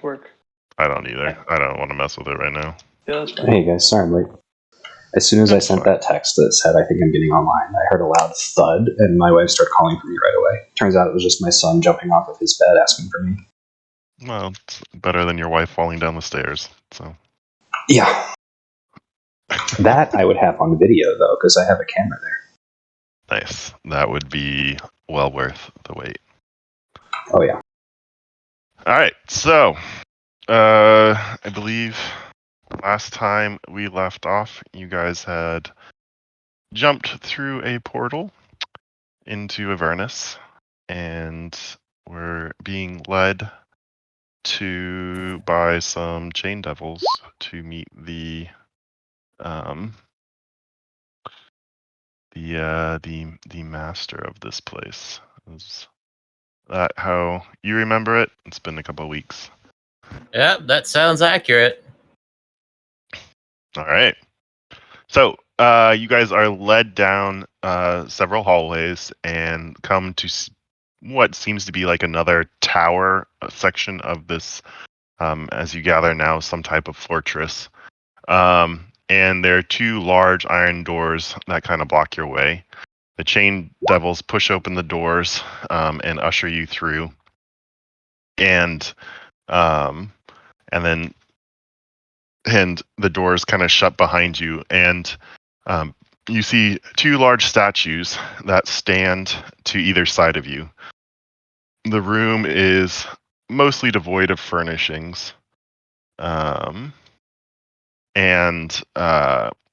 work. I don't either. I don't want to mess with it right now. Yeah, that's fine. Hey guys, sorry I'm late. As soon as I sent that text that said I think I'm getting online, I heard a loud thud, and my wife started calling for me right away. Turns out it was just my son jumping off of his bed asking for me. Well, it's better than your wife falling down the stairs. So. Yeah. That I would have on video, though, because I have a camera there. Nice. That would be well worth the wait. Oh, yeah. All right. So, I believe last time we left off, you guys had jumped through a portal into Avernus and were being led by some chain devils to meet the master of this place. Is that how you remember it? It's been a couple of weeks. Yeah, that sounds accurate. All right. So you guys are led down several hallways and come to what seems to be like another tower section of this, as you gather now, some type of fortress. And there are two large iron doors that kind of block your way. The chain devils push open the doors and usher you through, and then the doors kind of shut behind you, and you see two large statues that stand to either side of you. The room is mostly devoid of furnishings, and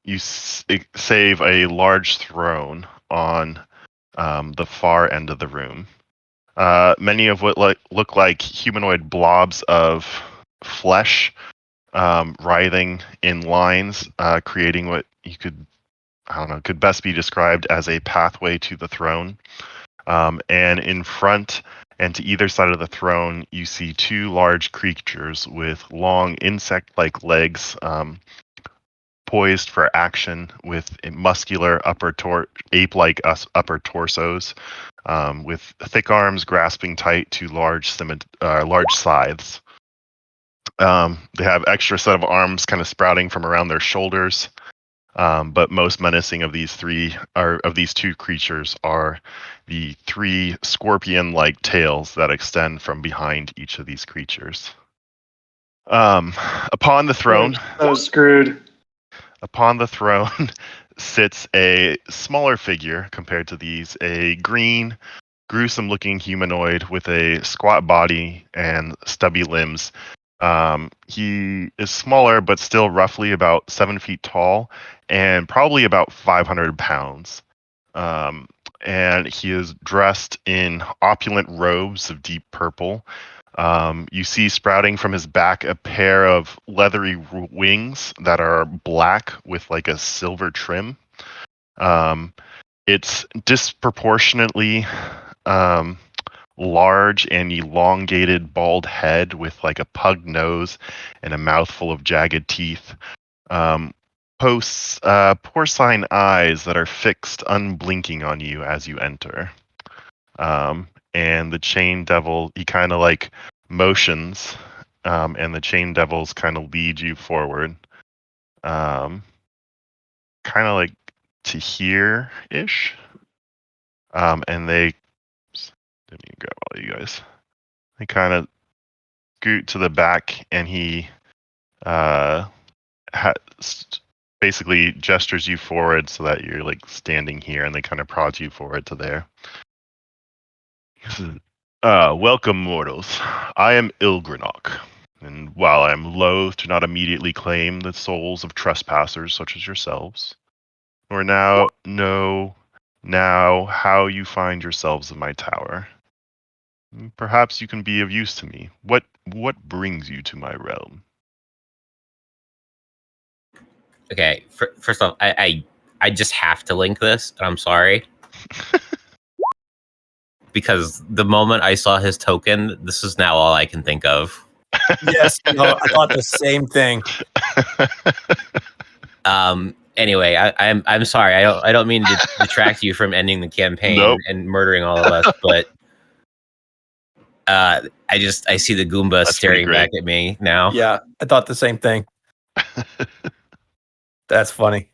you save a large throne on the far end of the room. Many of what look like humanoid blobs of flesh writhing in lines, creating what you could best be described as a pathway to the throne. And in front and to either side of the throne, you see two large creatures with long insect-like legs, poised for action, with muscular ape-like upper torsos, with thick arms grasping tight to large scythes. They have extra set of arms kind of sprouting from around their shoulders. But most menacing of these two creatures are the three scorpion-like tails that extend from behind each of these creatures. Upon the throne, I was screwed. Upon the throne sits a smaller figure compared to these, a green, gruesome-looking humanoid with a squat body and stubby limbs. He is smaller, but still roughly about 7 feet tall and probably about 500 pounds. And he is dressed in opulent robes of deep purple. You see sprouting from his back a pair of leathery wings that are black with like a silver trim. It's disproportionately large and elongated bald head with like a pug nose and a mouthful of jagged teeth. Posts porcine eyes that are fixed unblinking on you as you enter. And the chain devil, he kind of like motions, and the chain devils kind of lead you forward. Kind of like to here-ish. And they didn't even grab all you guys. They kind of scoot to the back, and he basically gestures you forward so that you're like standing here, and they kind of prod you forward to there. Welcome, mortals. I am Ilgrinok, and while I am loath to not immediately claim the souls of trespassers such as yourselves, nor now know how you find yourselves in my tower, perhaps you can be of use to me. What brings you to my realm? Okay, first off, I just have to link this, and I'm sorry. Because the moment I saw his token, this is now all I can think of. Yes, no, I thought the same thing. Anyway, I'm sorry. I don't mean to detract you from ending the campaign Nope. and murdering all of us, but I see the Goomba That's pretty staring back at me now. Yeah, I thought the same thing. That's funny.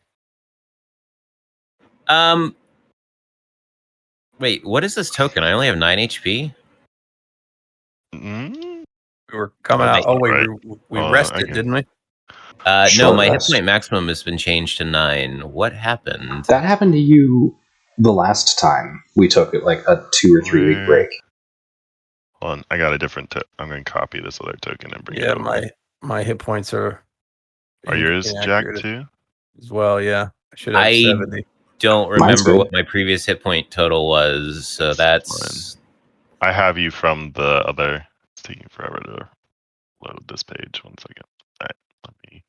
Wait, what is this token? I only have 9 HP. Mm, We were coming Oh, out. that's Oh not wait, right. we Hold on, rested, okay. didn't we? No, Short my hit rest. point maximum has been changed to 9. What happened? That happened to you the last time we took it, like a 2 or 3 week break. Hold on, I got a different. I'm going to copy this other token and bring it Yeah, over. my hit points are Are yours Jack inaccurate too? as well. Yeah, I should have I 70. don't Mine's remember good. what my previous hit point total was, so that's I have you from the other. It's taking forever to load this page. 1 second. All right, let me.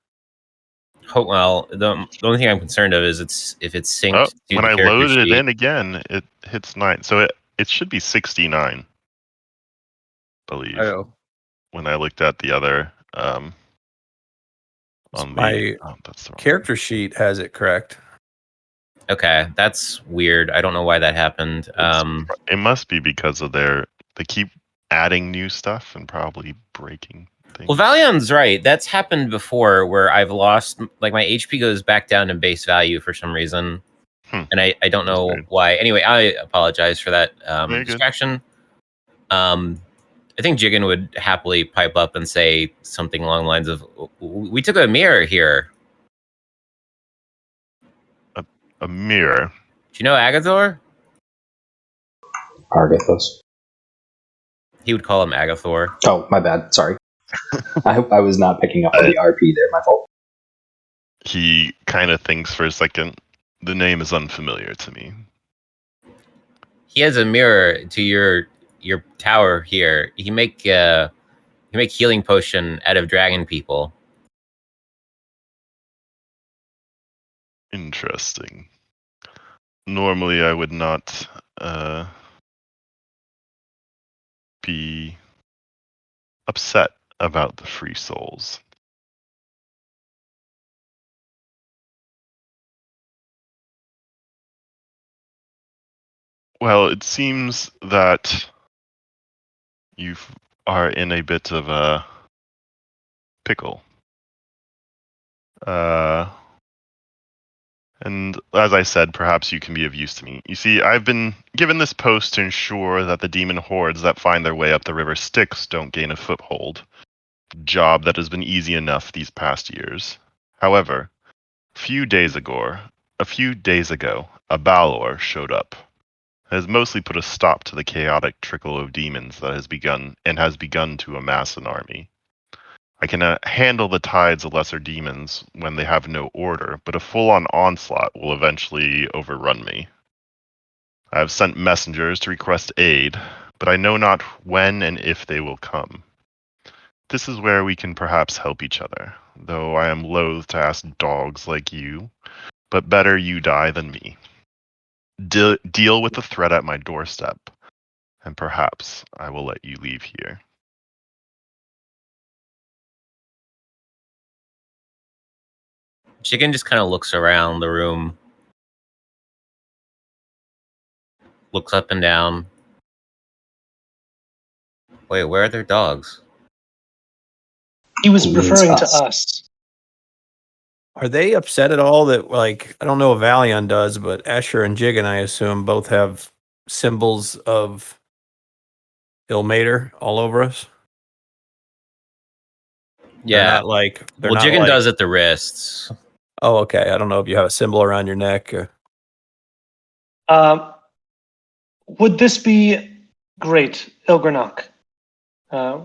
well. The only thing I'm concerned of is if it's synced to When the I character load it sheet. in again, it hits 9. So it should be 69. I believe. Oh, When I looked at the other on my that's the wrong character sheet has it correct. Okay, that's weird. I don't know why that happened. It must be because of they keep adding new stuff and probably breaking things. Well, Valion's right. That's happened before where I've lost, like, my HP goes back down to base value for some reason. And I don't That's know weird. why. Anyway, I apologize for that Very good. distraction. I think Jigen would happily pipe up and say something along the lines of, "We took a mirror here." A mirror. Do you know Agathor? Argathos. He would call him Agathor. Oh, my bad. Sorry. I was not picking up on the RP there. My fault. He kind of thinks for a second. The name is unfamiliar to me. He has a mirror to your tower here. He make healing potion out of dragon people. Interesting. Normally, I would not be upset about the free souls. Well, it seems that you are in a bit of a pickle. And as I said, perhaps you can be of use to me. You see, I've been given this post to ensure that the demon hordes that find their way up the river Styx don't gain a foothold. Job that has been easy enough these past years. However, a few days ago, a Balor showed up. It has mostly put a stop to the chaotic trickle of demons that has begun to amass an army. I can handle the tides of lesser demons when they have no order, but a full-on onslaught will eventually overrun me. I have sent messengers to request aid, but I know not when and if they will come. This is where we can perhaps help each other, though I am loath to ask dogs like you, but better you die than me. Deal with the threat at my doorstep, and perhaps I will let you leave here. Jigen just kind of looks around the room, looks up and down. Wait, where are their dogs? He was He means referring to us. us. Are they upset at all that, like, I don't know if Valion does, but Escher and Jigen, I assume, both have symbols of Ilmater all over us? Yeah. They're not like, Well, Jigen does at the wrists. Oh, okay. I don't know if you have a symbol around your neck. Or... Would this be great, Ilgranok?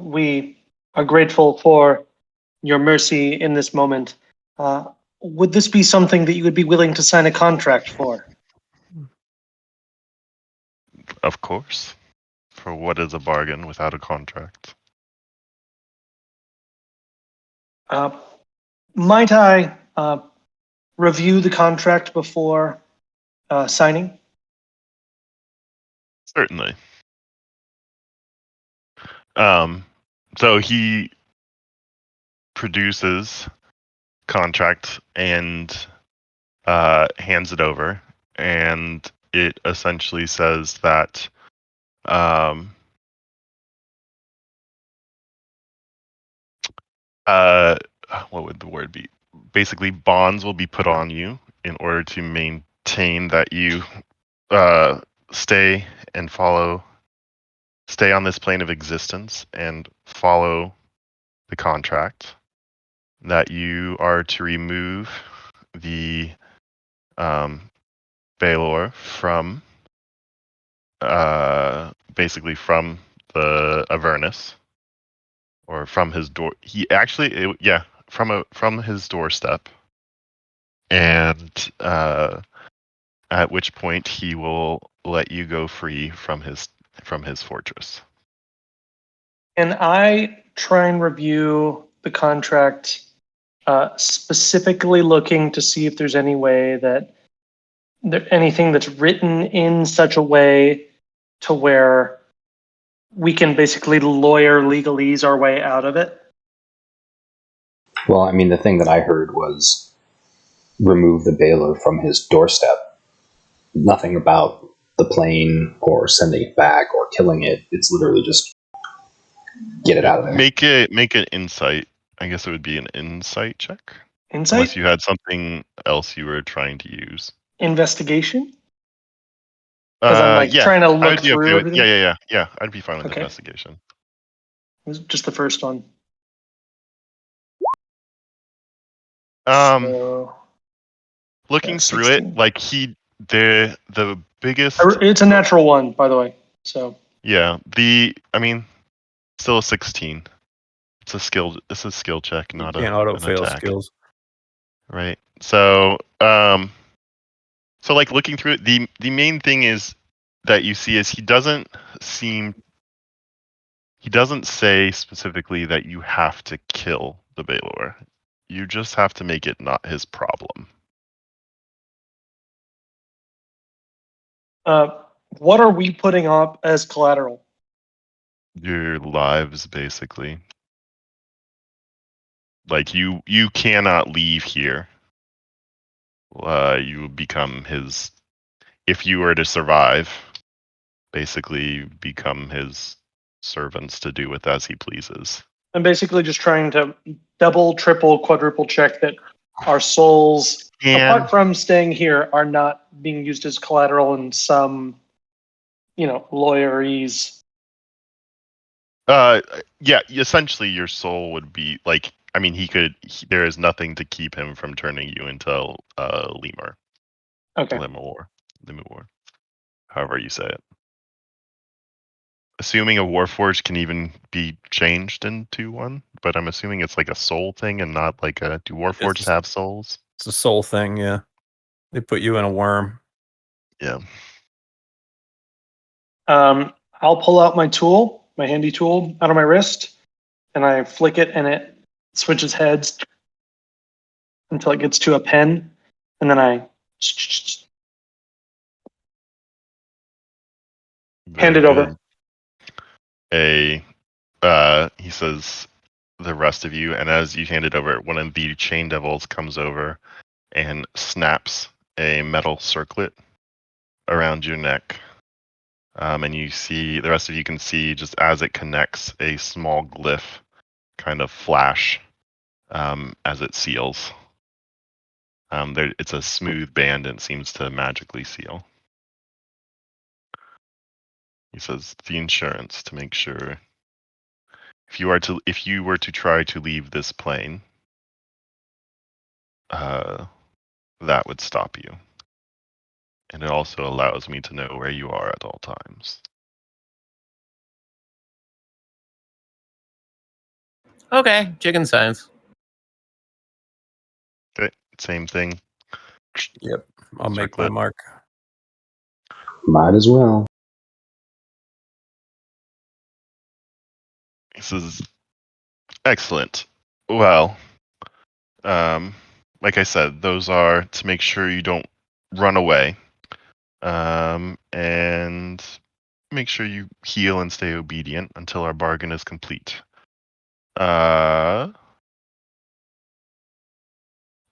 We are grateful for your mercy in this moment. Would this be something that you would be willing to sign a contract for? Of course. For what is a bargain without a contract? Might I review the contract before signing? Certainly. So he produces contract and hands it over, and it essentially says that what would the word be? Basically, bonds will be put on you in order to maintain that you stay on this plane of existence and follow the contract. That you are to remove the Baelor from basically from the Avernus, or from his door. He actually, from his doorstep, and at which point he will let you go free from his fortress. And I try and review the contract, specifically looking to see if there's any way that anything that's written in such a way to where we can basically lawyer legalese our way out of it. Well, I mean, the thing that I heard was remove the Baelor from his doorstep. Nothing about the plane or sending it back or killing it. It's literally just get it out of there. Make an insight. I guess it would be an insight check. Insight? Unless you had something else you were trying to use. Investigation? Because I'm trying to look through everything? Yeah. I'd be fine with investigation. It was just the first one. Looking through it, like the biggest. It's a natural one, by the way. So. Yeah, still a 16. It's a skill check, not you can't an auto-fail attack. skills. Right. So, like looking through it, the main thing is that you see is he doesn't say specifically that you have to kill the Baelor. You just have to make it not his problem. What are we putting up as collateral? Your lives, basically. Like you cannot leave here. You become his. If you were to survive, basically become his servants to do with as he pleases. I'm basically just trying to double, triple, quadruple check that our souls, apart from staying here, are not being used as collateral in some, lawyerese. Yeah. Essentially, your soul would be like. I mean, there is nothing to keep him from turning you into lemur. Okay. Lemur. However you say it. Assuming a Warforged can even be changed into one, but I'm assuming it's like a soul thing and not like a. Do Warforged have souls? It's a soul thing, yeah. They put you in a worm. Yeah. I'll pull out my tool, my handy tool, out of my wrist, and I flick it, and it switches heads until it gets to a pen, and then I hand it over. He says, the rest of you, and as you hand it over, one of the chain devils comes over and snaps a metal circlet around your neck. And you see, the rest of you can see, just as it connects, a small glyph kind of flash as it seals. It's a smooth band and seems to magically seal. He says, the insurance to make sure if you were to try to leave this plane, that would stop you. And it also allows me to know where you are at all times. Okay, chicken signs. Okay, same thing. Yep, I'll make my mark. Might as well. This is excellent. Well, like I said, those are to make sure you don't run away, and make sure you heal and stay obedient until our bargain is complete.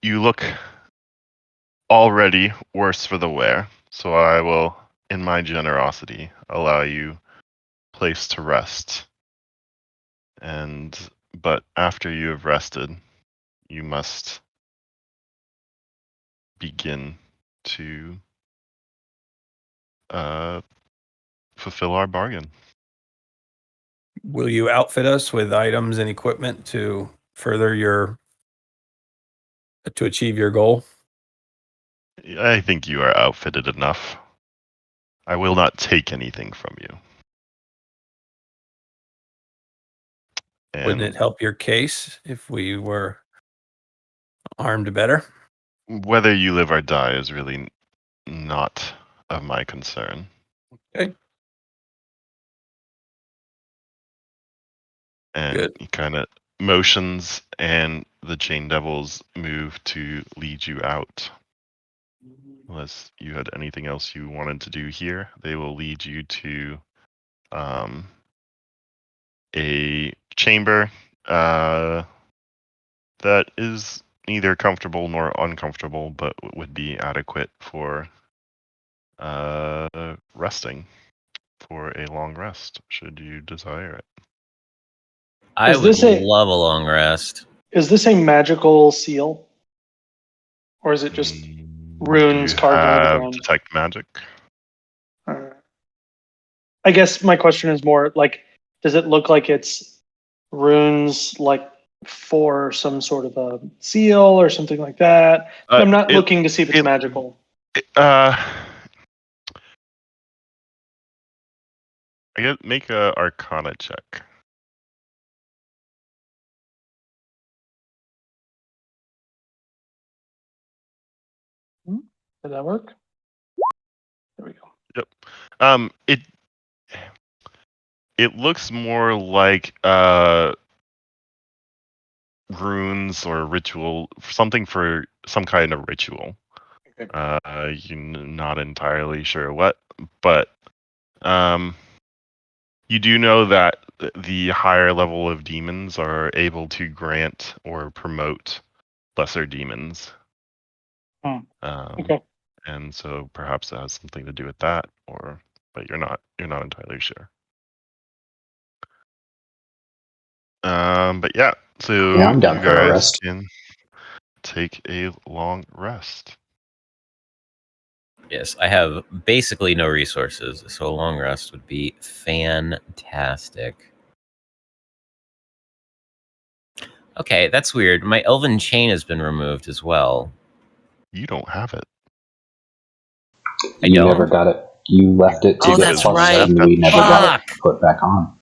You look already worse for the wear, so I will, in my generosity, allow you place to rest and but after you have rested, you must begin to fulfill our bargain. Will you outfit us with items and equipment to achieve your goal? I think you are outfitted enough. I will not take anything from you. Wouldn't it And help your case if we were armed better? whether you live or die is really not of my concern. Okay. And Good. he kind of motions, and the Chain Devils move to lead you out. Unless you had anything else you wanted to do here, they will lead you to a chamber that is neither comfortable nor uncomfortable, but would be adequate for resting, for a long rest, should you desire it. I Is would this a- love a long rest. Is this a magical seal? Or is it just runes Do you carved into the have ground? detect magic? I guess my question is more like, does it look like it's runes like for some sort of a seal or something like that? I'm not looking to see if it's magical. I guess make a Arcana check. Did that work? There we go. Yep. It looks more like runes or ritual, something for some kind of ritual. Okay. You're not entirely sure what, but you do know that the higher level of demons are able to grant or promote lesser demons. Okay. And so perhaps it has something to do with that, but you're not entirely sure. But yeah, so Yeah, I'm down you for a guys rest. can take a long rest. Yes, I have basically no resources, so a long rest would be fantastic. Okay, that's weird. My elven chain has been removed as well. You don't have it. I You don't? never got it. You left it to Oh, get that's plus, right. and we never got it Fuck! put back on.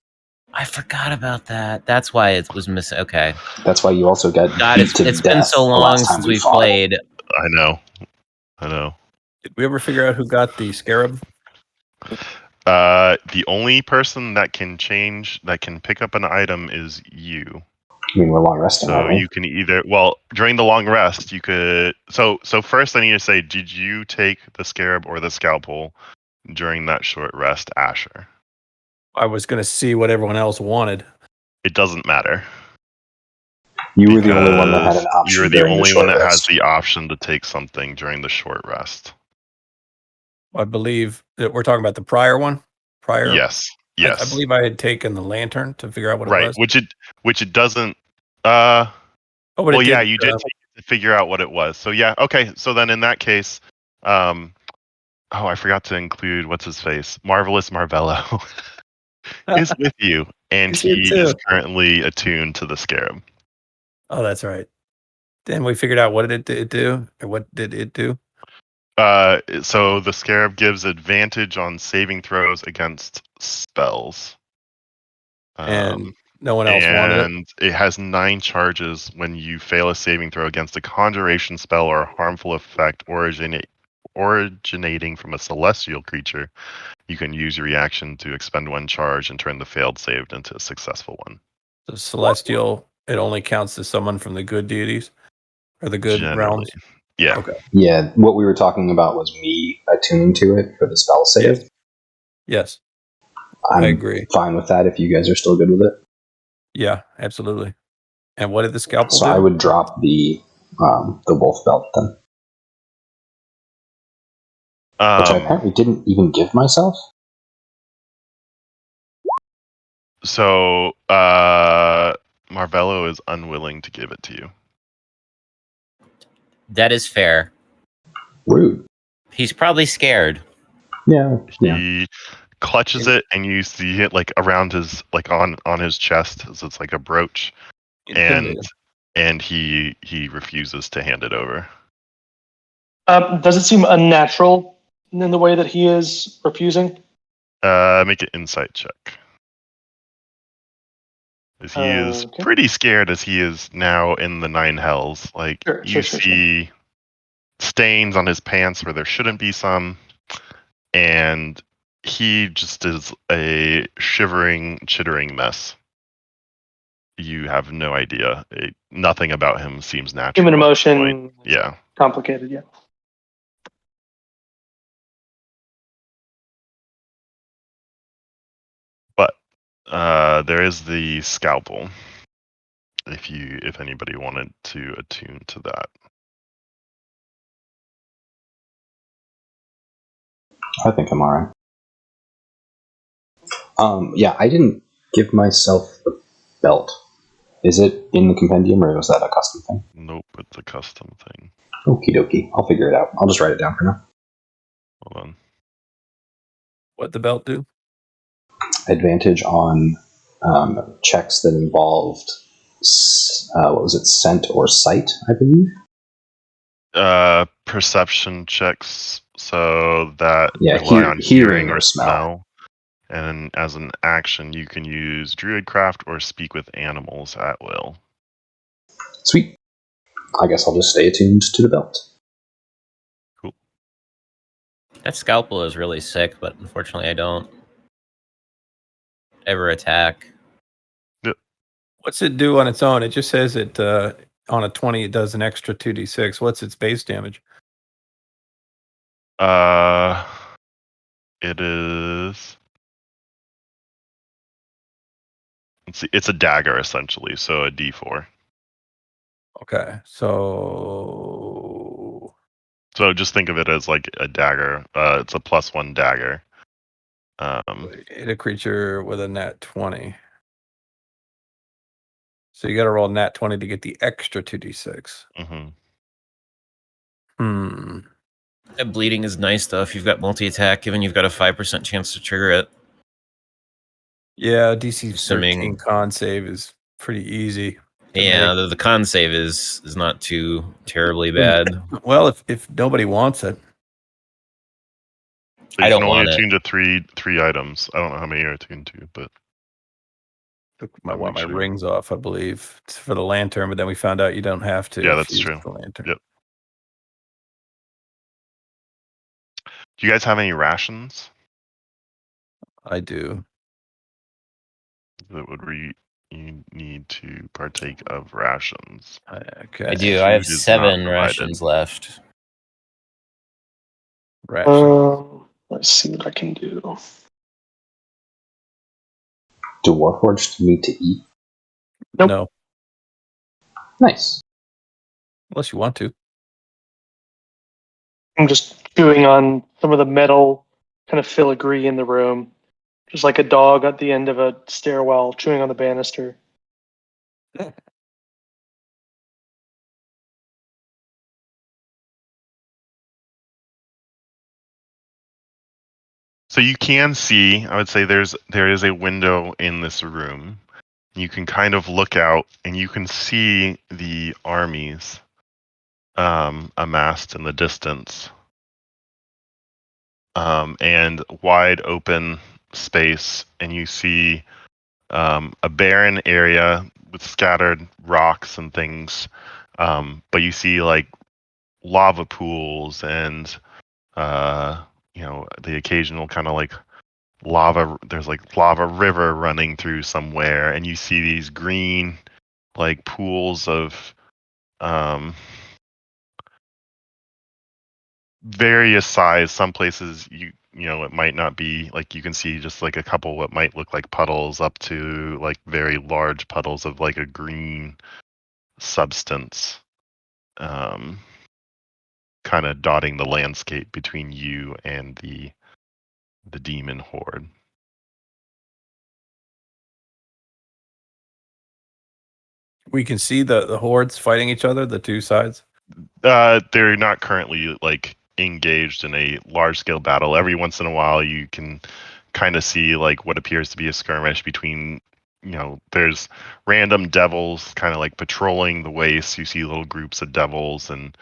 I forgot about that. That's why it was missing. Okay. That's why you also got God, beat to it's death been so the long last time since we we've fought. played. I know. Did we ever figure out who got the scarab? The only person that can pick up an item is you. I mean, we're long resting, So aren't we? you can either, during the long rest, you could. So first, I need to say, did you take the scarab or the scalpel during that short rest, Asher? I was going to see what everyone else wanted. It doesn't matter. You were the only one that had an option You're the during only the one short that has rest. the option to take something during the short rest. I believe that we're talking about the prior one. Yes. I believe I had taken the lantern to figure out what it Right. was. Which it doesn't. Oh, but Well, it yeah, didn't, you did take it to figure out what it was. So yeah, okay. So then in that case, oh, I forgot to include what's his face, Marvelous Marvello, is with you, and He's here he too. is currently attuned to the scarab. Oh, that's right. Then we figured out what did it do, or what did it do? So the scarab gives advantage on saving throws against spells. And no one else wanted it. And it has 9 charges when you fail a saving throw against a conjuration spell or a harmful effect originating from a celestial creature. You can use your reaction to expend 1 charge and turn the failed save into a successful one. The celestial, it only counts to someone from the good deities or the good Generally. realms. Yeah. Okay. Yeah, what we were talking about was me attuning to it for the spell save. Yes. I'm I agree. fine with that if you guys are still good with it. Yeah, absolutely. And what did the scalpel So do? I would drop the wolf belt then, which I apparently didn't even give myself. So Marvello is unwilling to give it to you. That is fair. Rude. He's probably scared. Yeah. He clutches it, and you see it like around his, like on his chest, as it's like a brooch, and he refuses to hand it over. Does it seem unnatural in the way that he is refusing? Make an insight check. As he is Okay. pretty scared, as he is now in the nine hells. Like Sure. see stains on his pants where there shouldn't be some, and he just is a shivering, chittering mess. You have no idea. Nothing about him seems natural. Human at this emotion. point. Yeah. Complicated, yeah. But there is the scalpel. If anybody wanted to attune to that. I think I'm alright. Yeah, I didn't give myself the belt. Is it in the compendium, or was that a custom thing? Nope, it's a custom thing. Okie dokie. I'll figure it out. I'll just write it down for now. Hold on. What the belt do? Advantage on checks that involved, what was it, scent or sight, I believe? Perception checks, so that Yeah, rely on hearing or or smell. And as an action, you can use Druidcraft or speak with animals at will. Sweet. I guess I'll just stay attuned to the belt. Cool. That scalpel is really sick, but unfortunately I don't ever attack. What's it do on its own? It just says it on a 20 it does an extra 2d6. What's its base damage? It is. Let's see. It's a dagger essentially, so a D4. Okay, so So just think of it as like a dagger. It's a +1 dagger. hit a creature with a nat 20. So you got to roll nat 20 to get the extra 2d6. Mm-hmm. That bleeding is nice though if you've got multi-attack, given you've got a 5% chance to trigger it. Yeah, DC Assuming- 13 con save is pretty easy. Yeah, the con save is not too terribly bad. Well, if nobody wants it. But I you don't can only want it. attune to three items. I don't know how many you're attuned to, but I want my Actually- rings off, I believe, it's for the lantern, but then we found out you don't have to. Yeah, if that's you use true. The lantern. Yep. Do you guys have any rations I do. that would you need to partake of rations? Okay. I do. I have Food is 7 not rations left. Ration. Let's see what I can do. Do Warforged need to eat? Nope. No, Nice. unless you want to. I'm just chewing on some of the metal kind of filigree in the room, just like a dog at the end of a stairwell chewing on the banister. So you can see, I would say there is a window in this room. You can kind of look out and you can see the armies amassed in the distance. And wide open space, and you see a barren area with scattered rocks and things. But you see like lava pools and the occasional kind of like lava. There's like lava river running through somewhere, and you see these green like pools of various size. Some places it might not be like, you can see just like a couple what might look like puddles up to like very large puddles of like a green substance, kind of dotting the landscape between you and the demon horde. We can see the hordes fighting each other, the two sides. They're not currently like engaged in a large scale battle. Every once in a while, you can kind of see like what appears to be a skirmish between. There's random devils kind of like patrolling the wastes. You see little groups of devils, and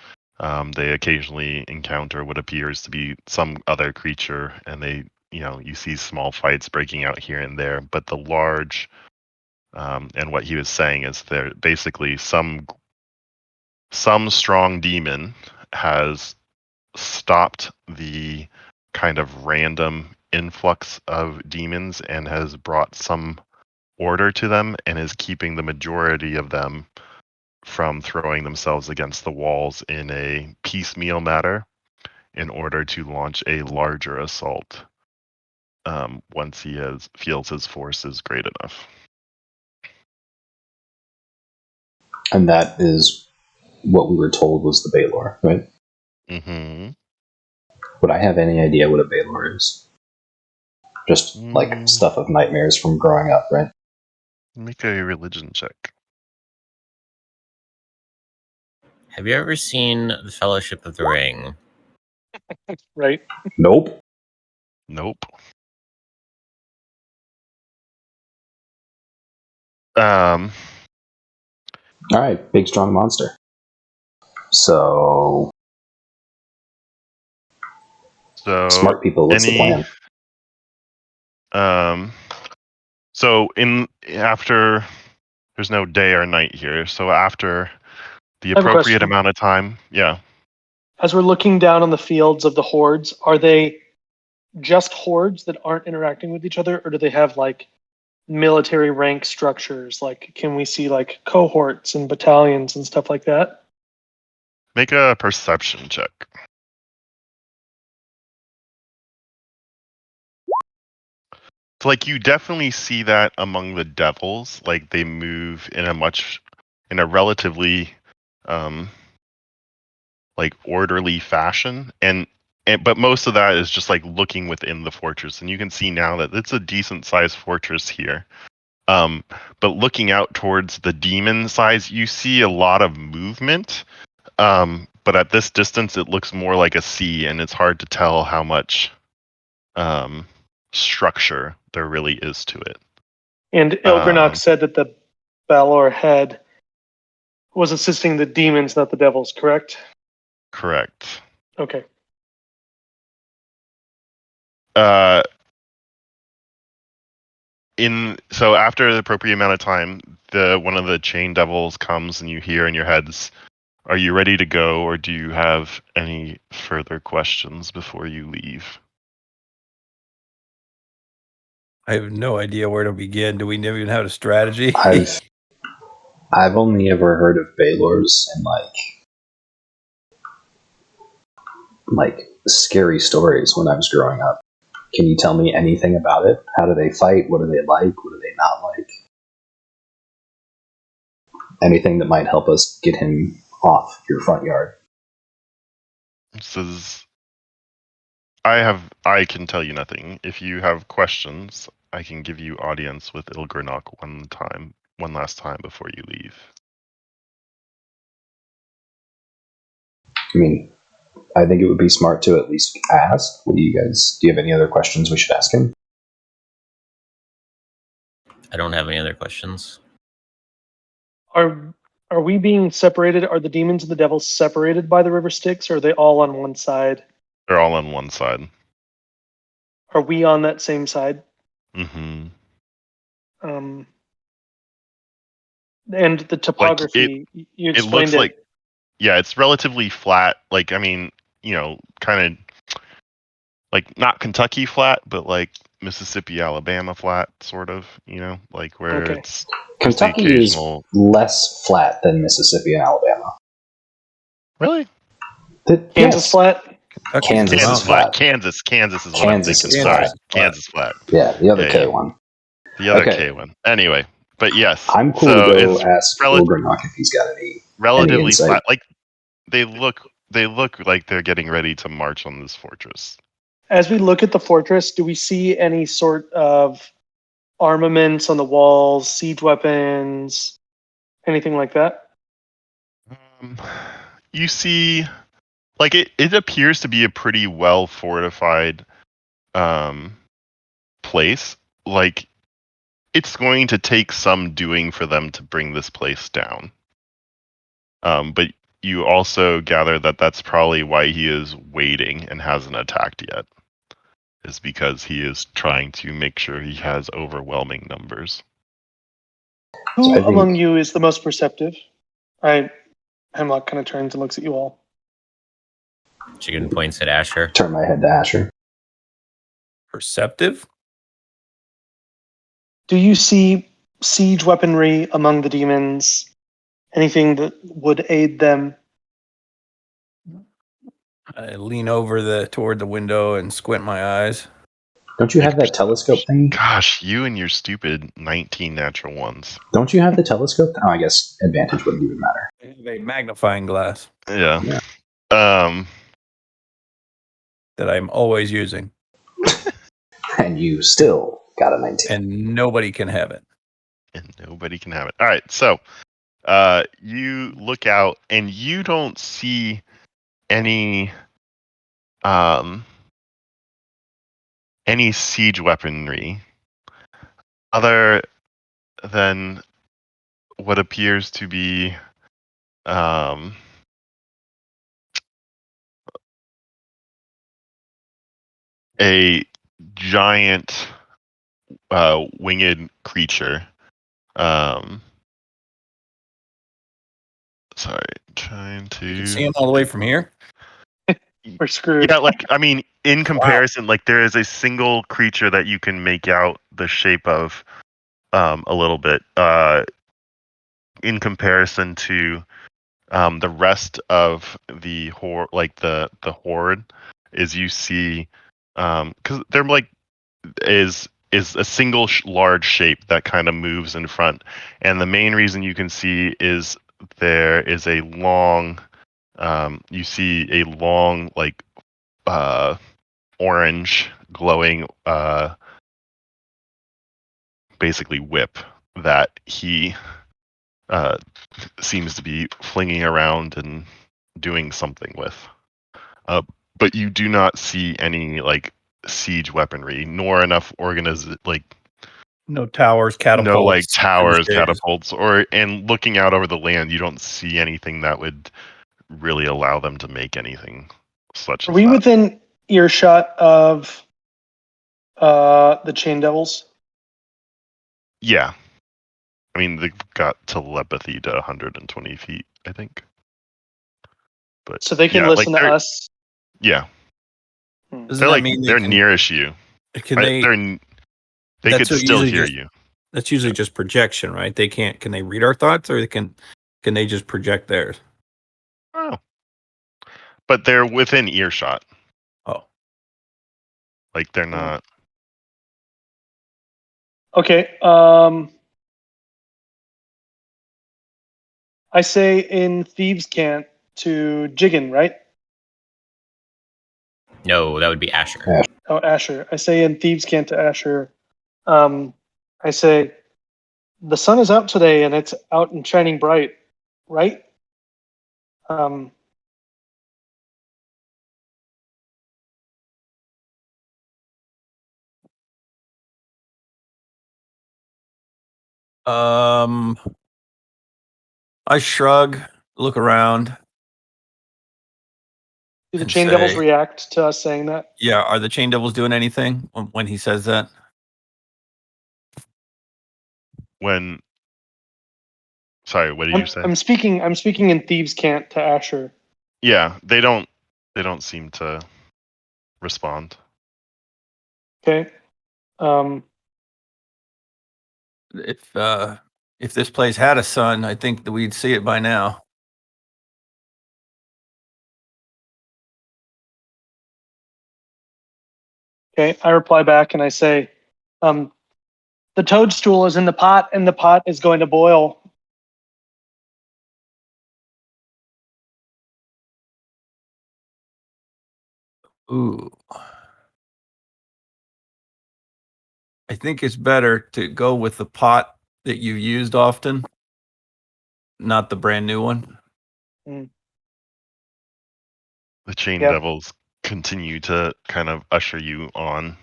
they occasionally encounter what appears to be some other creature, and you see small fights breaking out here and there. But the large, and what he was saying is there basically some strong demon has stopped the kind of random influx of demons and has brought some order to them and is keeping the majority of them from throwing themselves against the walls in a piecemeal manner in order to launch a larger assault once he feels his force is great enough. And that is what we were told was the Baelor, right? Mm-hmm. Would I have any idea what a Baelor is? Just like stuff of nightmares from growing up, right? Make a religion check. Have you ever seen The Fellowship of the Ring? Right. Nope. Nope. All right, big strong monster. So smart people. What's the plan? So after there's no day or night here. So after the I have a appropriate question. amount of time, yeah. As we're looking down on the fields of the hordes, are they just hordes that aren't interacting with each other, or do they have like military rank structures? Like, can we see like cohorts and battalions and stuff like that? Make a perception check. So, like, you definitely see that among the devils. Like, they move in a relatively, like, orderly fashion, but most of that is just like looking within the fortress, and you can see now that it's a decent sized fortress here. But looking out towards the demon size, you see a lot of movement. But at this distance, it looks more like a sea, and it's hard to tell how much structure there really is to it. And Ilgrenok said that the Balor head was assisting the demons, not the devils, correct? Correct. Okay. So after the appropriate amount of time, one of the chain devils comes, and you hear in your heads, "Are you ready to go, or do you have any further questions before you leave?" I have no idea where to begin. Do we never even have a strategy? I've only ever heard of Baelors in like scary stories when I was growing up. Can you tell me anything about it? How do they fight? What are they like? What are they not like? Anything that might help us get him off your front yard. Says, I can tell you nothing. If you have questions, I can give you audience with Ilgrenok one last time before you leave. I mean, I think it would be smart to at least ask. Do you have any other questions we should ask him? I don't have any other questions. Are we being separated? Are the demons and the devils separated by the river Styx, or are they all on one side? They're all on one side. Are we on that same side? Mm-hmm. And the topography, you explained looks like, yeah, it's relatively flat. Like, I mean, kind of like not Kentucky flat, but like Mississippi, Alabama flat, sort of, like where Okay. it's Kentucky is less flat than Mississippi and Alabama. Really? Kansas flat? Kansas flat. Kansas is what I'm thinking. Sorry. Kansas flat. Yeah, the other K one. The other K one. Anyway, but yes. I'm cool to go ask Ilgrenok if he's got any relatively insight. flat. Like they look like they're getting ready to march on this fortress. As we look at the fortress, do we see any sort of armaments on the walls, siege weapons, Anything like that? You see, like it appears to be a pretty well fortified place. Like it's going to take some doing for them to bring this place down. But you also gather that that's probably why he is waiting and hasn't attacked yet, is because he is trying to make sure he has overwhelming numbers. Who So I think- among you is the most perceptive? Hemlock kind of turns and looks at you all. Chicken points at Asher. Turn my head to Asher. Perceptive? Do you see siege weaponry among the demons? Anything that would aid them? I lean over toward the window and squint my eyes. Don't you have that telescope thingy? Gosh, you and your stupid 19 natural ones. Don't you have the telescope? Oh, I guess advantage wouldn't even matter. I have a magnifying glass Yeah. that I'm always using, And you still got a 19. and nobody can have it. And nobody can have it. All right, so you look out and you don't see any siege weaponry other than what appears to be a giant winged creature. Sorry, trying to. You can see him all the way from here. We're screwed. Yeah, like I mean, in comparison, like there is a single creature that you can make out the shape of a little bit. In comparison to the rest of the horde, is you see because they're like is a single large shape that kind of moves in front, and the main reason you can see is there is a long you see a long like orange glowing basically whip that he seems to be flinging around and doing something with. But you do not see any like siege weaponry, nor enough No towers, catapults. no like towers, trebuchets. catapults, and looking out over the land, you don't see anything that would really allow them to make anything such Are as we that. within earshot of the Chain Devils? Yeah. I mean, they've got telepathy to 120 feet, I think. But So they can yeah, listen like to us? yeah, Doesn't they're that like mean they're can, nearest you. Can Right? they? They That's could what still usually hear just- you. That's usually just projection, right? They can't. Can they read our thoughts, or can they just project theirs? Oh. But they're within earshot. Oh, Like they're not. Okay. I say in Thieves' Cant to Jiggin, right? No, that would be Asher. Yeah. Oh, Asher. I say in Thieves' Cant to Asher. I say, the sun is out today and it's out and shining bright, right? I shrug, look around. Do the And Chain Devils say- react to us saying that? Yeah, are the Chain Devils doing anything when he says that? When. Sorry, what did you say? I'm speaking in Thieves' Cant to Asher. Yeah, they don't seem to respond. Okay. If this place had a sun, I think that we'd see it by now. Okay. I reply back and I say, the toadstool is in the pot and the pot is going to boil. Ooh. I think it's better to go with the pot that you used often. not the brand new one. The chain Yep. devils continue to kind of usher you on.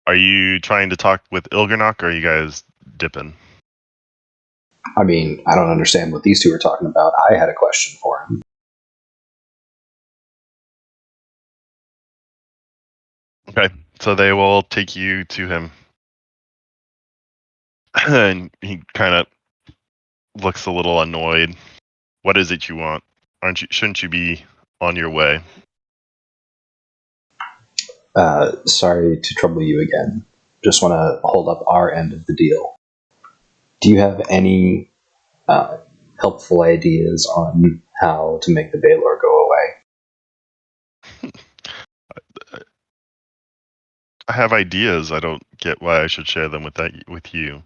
Are you trying to talk with Ilgernok, or are you guys dipping? I mean, I don't understand what these two are talking about. I had a question for him. Okay, so they will take you to him. And he kind of looks a little annoyed. What is it you want? Shouldn't you be on your way? Sorry to trouble you again. Just want to hold up our end of the deal. Do you have any helpful ideas on how to make the Baylor go away? I have ideas. I don't get why I should share them with you.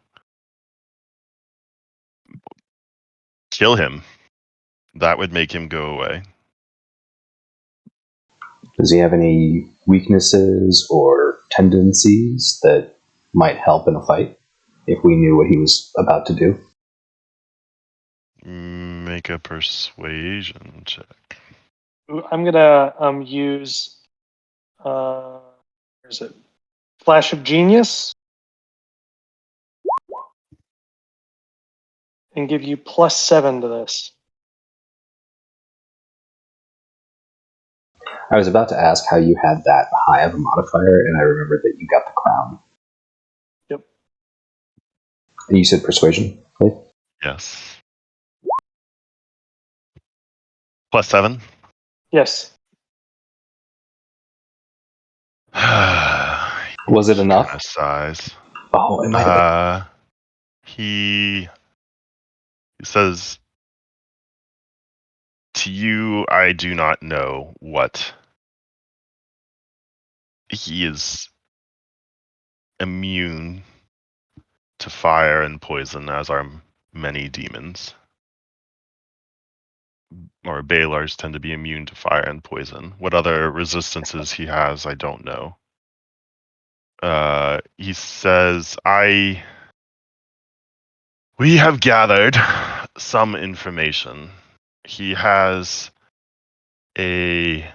Kill him. That would make him go away. Does he have any weaknesses or tendencies that might help in a fight if we knew what he was about to do? Make a persuasion check. I'm gonna use where is it? Flash of Genius, and give you +7 to this. I was about to ask how you had that high of a modifier, and I remembered that you got the crown. Yep. And you said persuasion, right? Yes. +7. Yes. Was it enough? Kind of size. Oh, it might have been. He says, "To you, I do not know what he is immune to fire and poison, as are many demons. Or Balars tend to be immune to fire and poison. What other resistances he has, I don't know. He says, we have gathered some information. He has a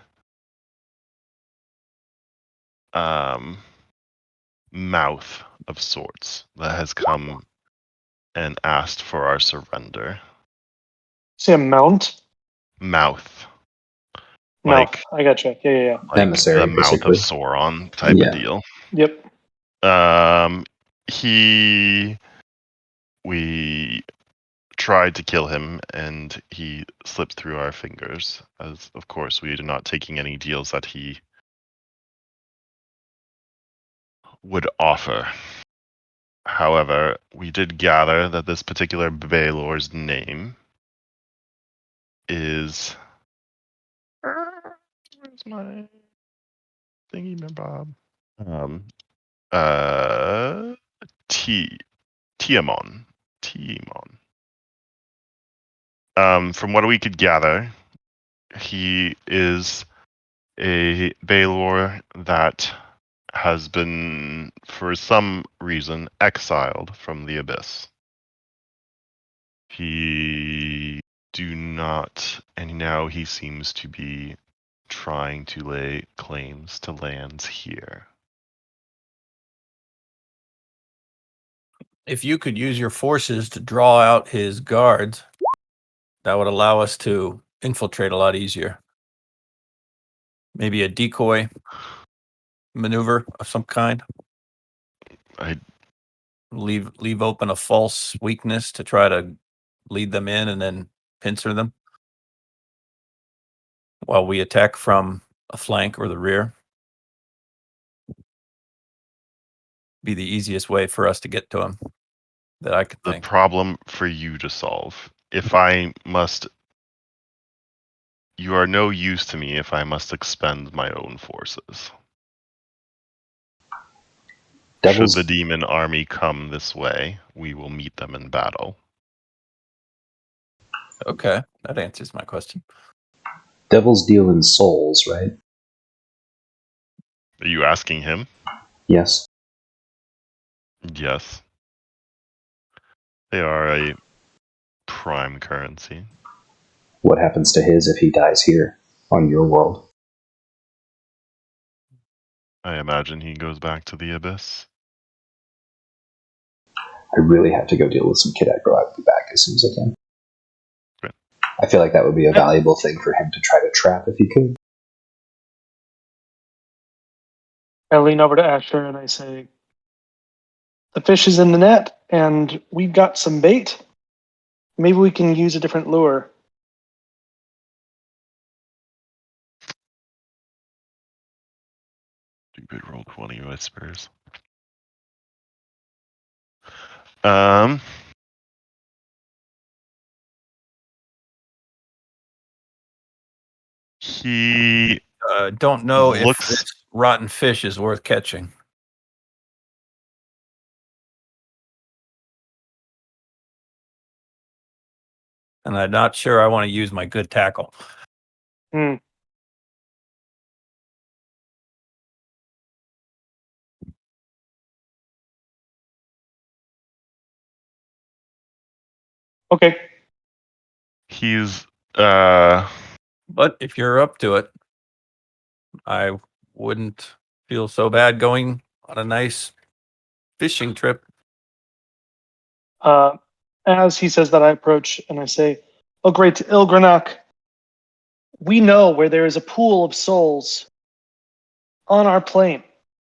mouth of sorts that has come and asked for our surrender. Say a mount. Mouth. Mouth. I gotcha. Yeah. Like Emissary, the mouth basically. of Sauron type of deal. Yep. We tried to kill him, and he slipped through our fingers, as of course we are not taking any deals that he would offer. However, we did gather that this particular Baelor's name is... Where's my thingy, Bob? Tiamon. From what we could gather, he is a Baelor that has been, for some reason, exiled from the Abyss. And now he seems to be trying to lay claims to lands here. If you could use your forces to draw out his guards, that would allow us to infiltrate a lot easier. Maybe a decoy maneuver of some kind. Leave open a false weakness to try to lead them in and then pincer them while we attack from a flank or the rear. Be the easiest way for us to get to him that I could think. The problem for you to solve. You are no use to me if I must expend my own forces. Should the demon army come this way, we will meet them in battle. Okay, that answers my question. Devils deal in souls, right? Are you asking him? Yes. Yes. They are a prime currency. What happens to his if he dies here on your world? I imagine he goes back to the abyss. I really have to go deal with some kid aggro. I'll be back as soon as I can. Great. I feel like that would be a valuable thing for him to try to trap if he could. I lean over to Asher and I say, the fish is in the net, and we've got some bait. Maybe we can use a different lure. Stupid roll 20 whispers. He Don't know if looks. this rotten fish is worth catching. And I'm not sure I want to use my good tackle. Hmm. Okay. He's But if you're up to it, I wouldn't feel so bad going on a nice fishing trip. As he says that, I approach and I say, oh, great Ilgranok, we know where there is a pool of souls on our plane.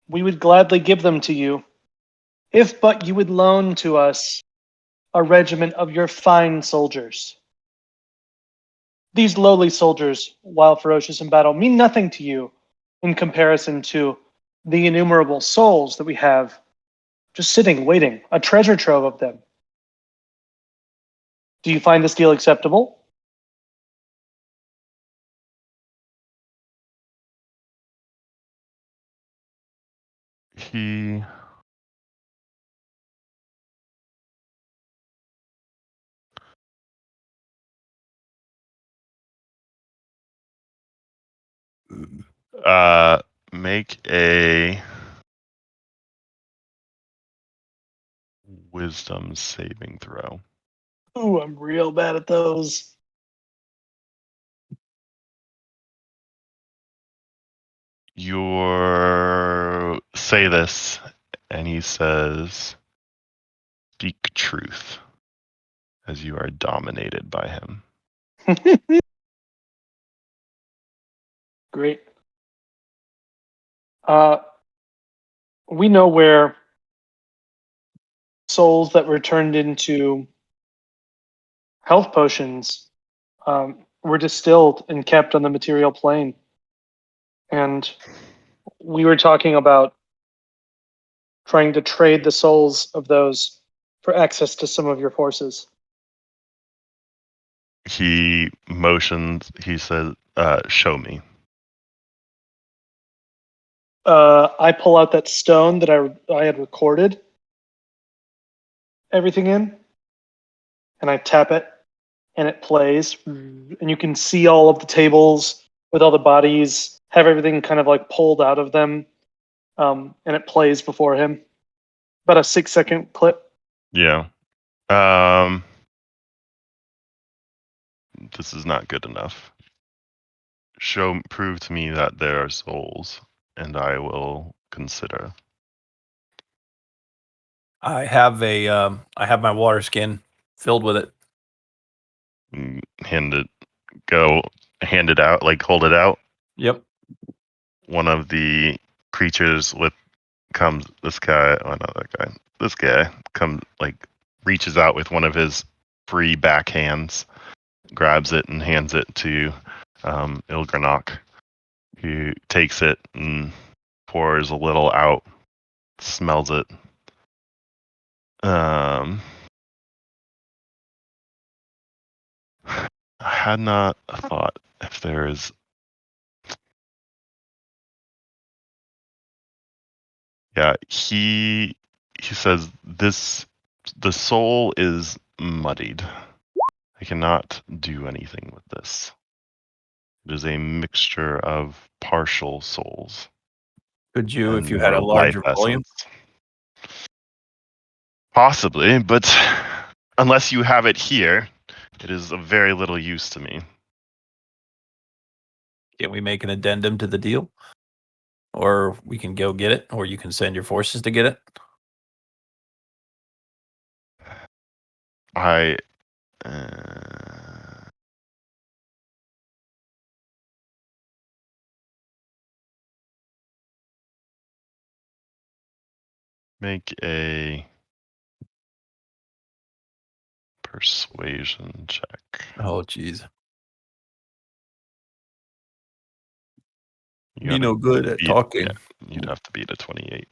We would gladly give them to you, if but you would loan to us a regiment of your fine soldiers. These lowly soldiers, while ferocious in battle, mean nothing to you in comparison to the innumerable souls that we have just sitting, waiting, a treasure trove of them. Do you find this deal acceptable? he make a wisdom saving throw. Ooh, I'm real bad at those. You say this, and he says, "Speak truth," as you are dominated by him. Great. We know where souls that were turned into health potions were distilled and kept on the material plane. And we were talking about trying to trade the souls of those for access to some of your forces. He motions. He says, "Show me." I pull out that stone that I had recorded everything in, and I tap it, and it plays, and you can see all of the tables with all the bodies, have everything kind of like pulled out of them, and it plays before him. About a 6-second clip. Yeah. This is not good enough. Prove to me that there are souls, and I will consider. I have I have my water skin filled with it. Hand it out, like hold it out. Yep. One of the creatures comes, this guy, oh no, that guy. This guy comes, like, reaches out with one of his free backhands, grabs it and hands it to Ilgranok, who takes it and pours a little out, smells it. I had not thought if there is. Yeah, he says the soul is muddied. I cannot do anything with this. It is a mixture of partial souls. Could you, if and you had a more life larger volume? essence. Possibly, but unless you have it here, it is of very little use to me. Can we make an addendum to the deal? Or we can go get it, or you can send your forces to get it. I make a persuasion check. Oh, jeez. You Be gotta no good at beat- talking. yeah, you'd have to beat a 28.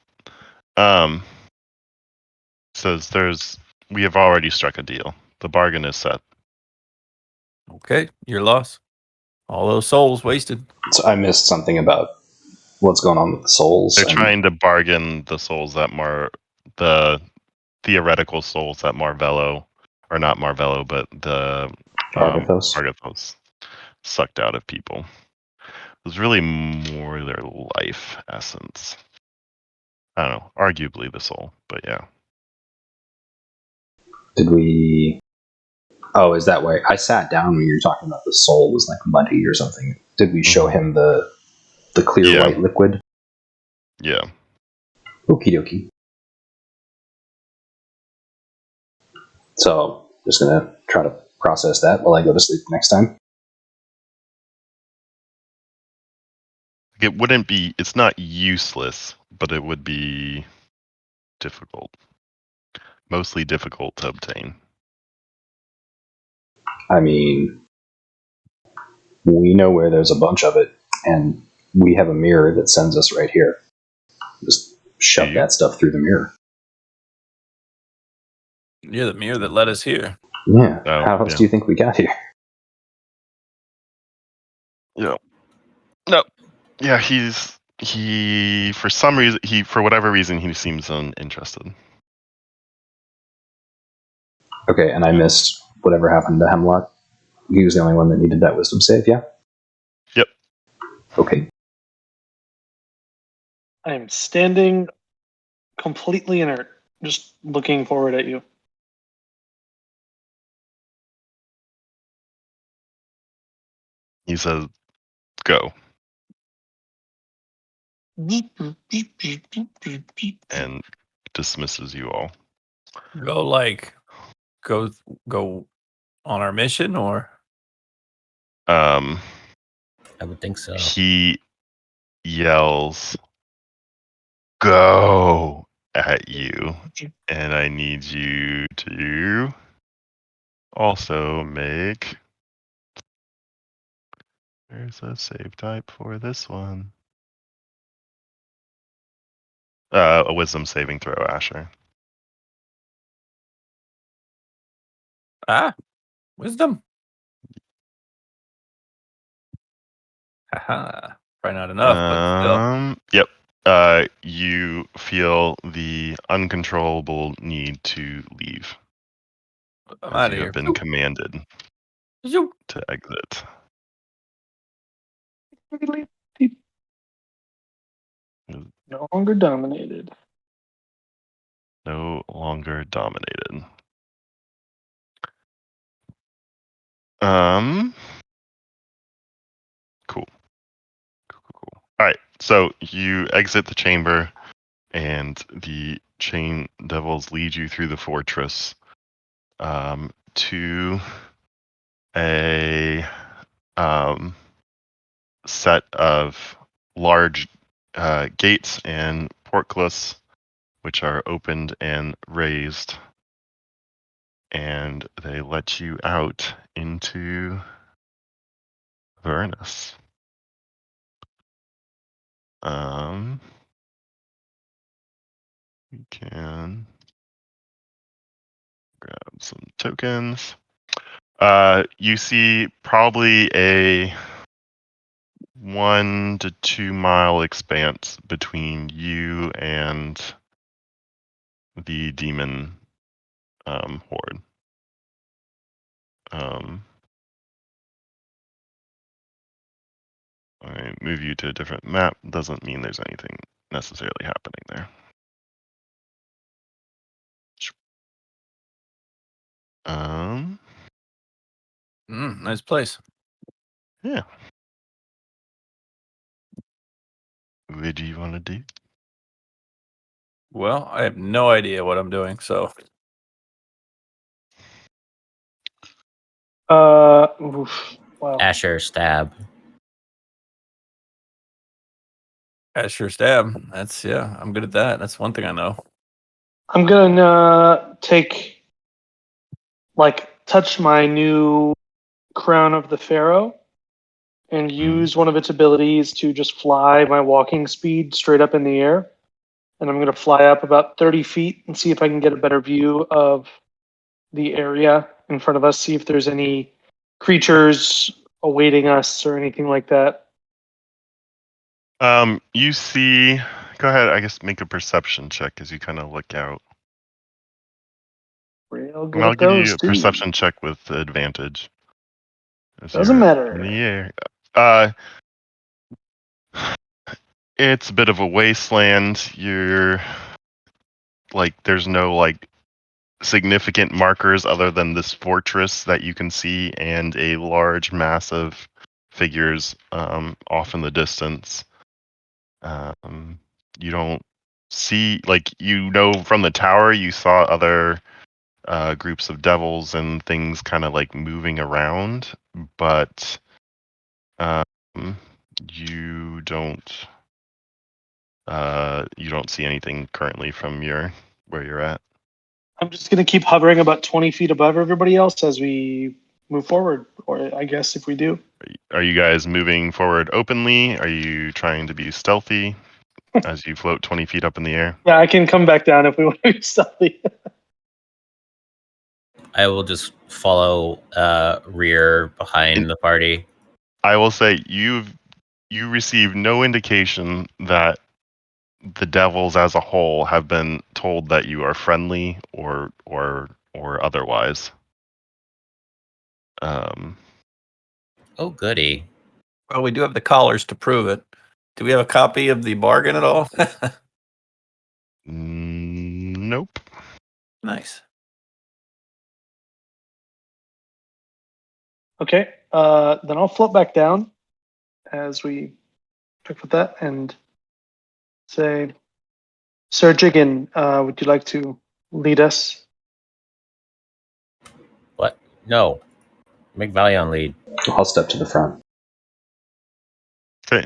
Says we have already struck a deal. The bargain is set. Okay, your loss. All those souls wasted. So I missed something about what's going on with the souls. They're and- trying to bargain the souls that the theoretical souls that Marvello, or not Marvello, but the Argathos. sucked out of people. It was really more their life essence. I don't know, arguably the soul, but yeah. Did we? Oh, is that why? I sat down when you were talking about the soul was like muddy or something. Did we show him the clear Yeah. white liquid? Yeah. Okie dokie. So, just gonna try to process that while I go to sleep next time. It wouldn't be, it's not useless, but it would be difficult. Mostly difficult to obtain. I mean, we know where there's a bunch of it, and we have a mirror that sends us right here. Just shove that stuff through the mirror. You're the mirror that led us here. Yeah. Oh, How else yeah. do you think we got here? Yeah. No. Yeah, for some reason, for whatever reason, he seems uninterested. Okay, and I missed whatever happened to Hemlock. He was the only one that needed that wisdom save, yeah? Yep. Okay. I am standing completely inert, just looking forward at you. He says, go, and dismisses you all. Go on our mission, or I would think so. He yells, go at you, and I need you to also make, there's a save type for this one. A wisdom saving throw, Asher. wisdom. Haha. Probably not enough, but still. Yep. You feel the uncontrollable need to leave. I'm As out of you here. have been commanded Zoop. to exit. No longer dominated. No longer dominated. Cool. All right. So you exit the chamber, and the chain devils lead you through the fortress to a set of large gates and portcullis, which are opened and raised, and they let you out into Avernus. We can grab some tokens. You see probably a 1 to 2 mile expanse between you and the demon horde. I move you to a different map. Doesn't mean there's anything necessarily happening there. Nice place. Yeah. What do you want to do? Well, I have no idea what I'm doing, so Wow. Asher stab. Asher stab. That's I'm good at that. That's one thing I know. I'm gonna touch my new crown of the Pharaoh and use one of its abilities to just fly my walking speed straight up in the air. And I'm going to fly up about 30 feet and see if I can get a better view of the area in front of us, see if there's any creatures awaiting us or anything like that. You see. Go ahead. I guess make a perception check as you kind of look out. Real good And I'll at give you those a too. perception check with advantage. As Doesn't you're matter. in the air. It's a bit of a wasteland. You're there's no significant markers other than this fortress that you can see and a large, massive figures off in the distance. You don't see from the tower you saw other groups of devils and things kind of moving around, but you don't see anything currently from where you're at. I'm just going to keep hovering about 20 feet above everybody else as we move forward, or I guess if we do. Are you guys moving forward openly? Are you trying to be stealthy as you float 20 feet up in the air? Yeah, I can come back down if we want to be stealthy. I will just follow rear behind the party. I will say you receive no indication that the devils as a whole have been told that you are friendly or otherwise. Oh, goody. Well, we do have the collars to prove it. Do we have a copy of the bargain at all? Nope. Nice. Okay, then I'll float back down as we talk with that and say, Sir Jiggin, would you like to lead us? What? No. Make Valion lead. I'll step to the front. Okay.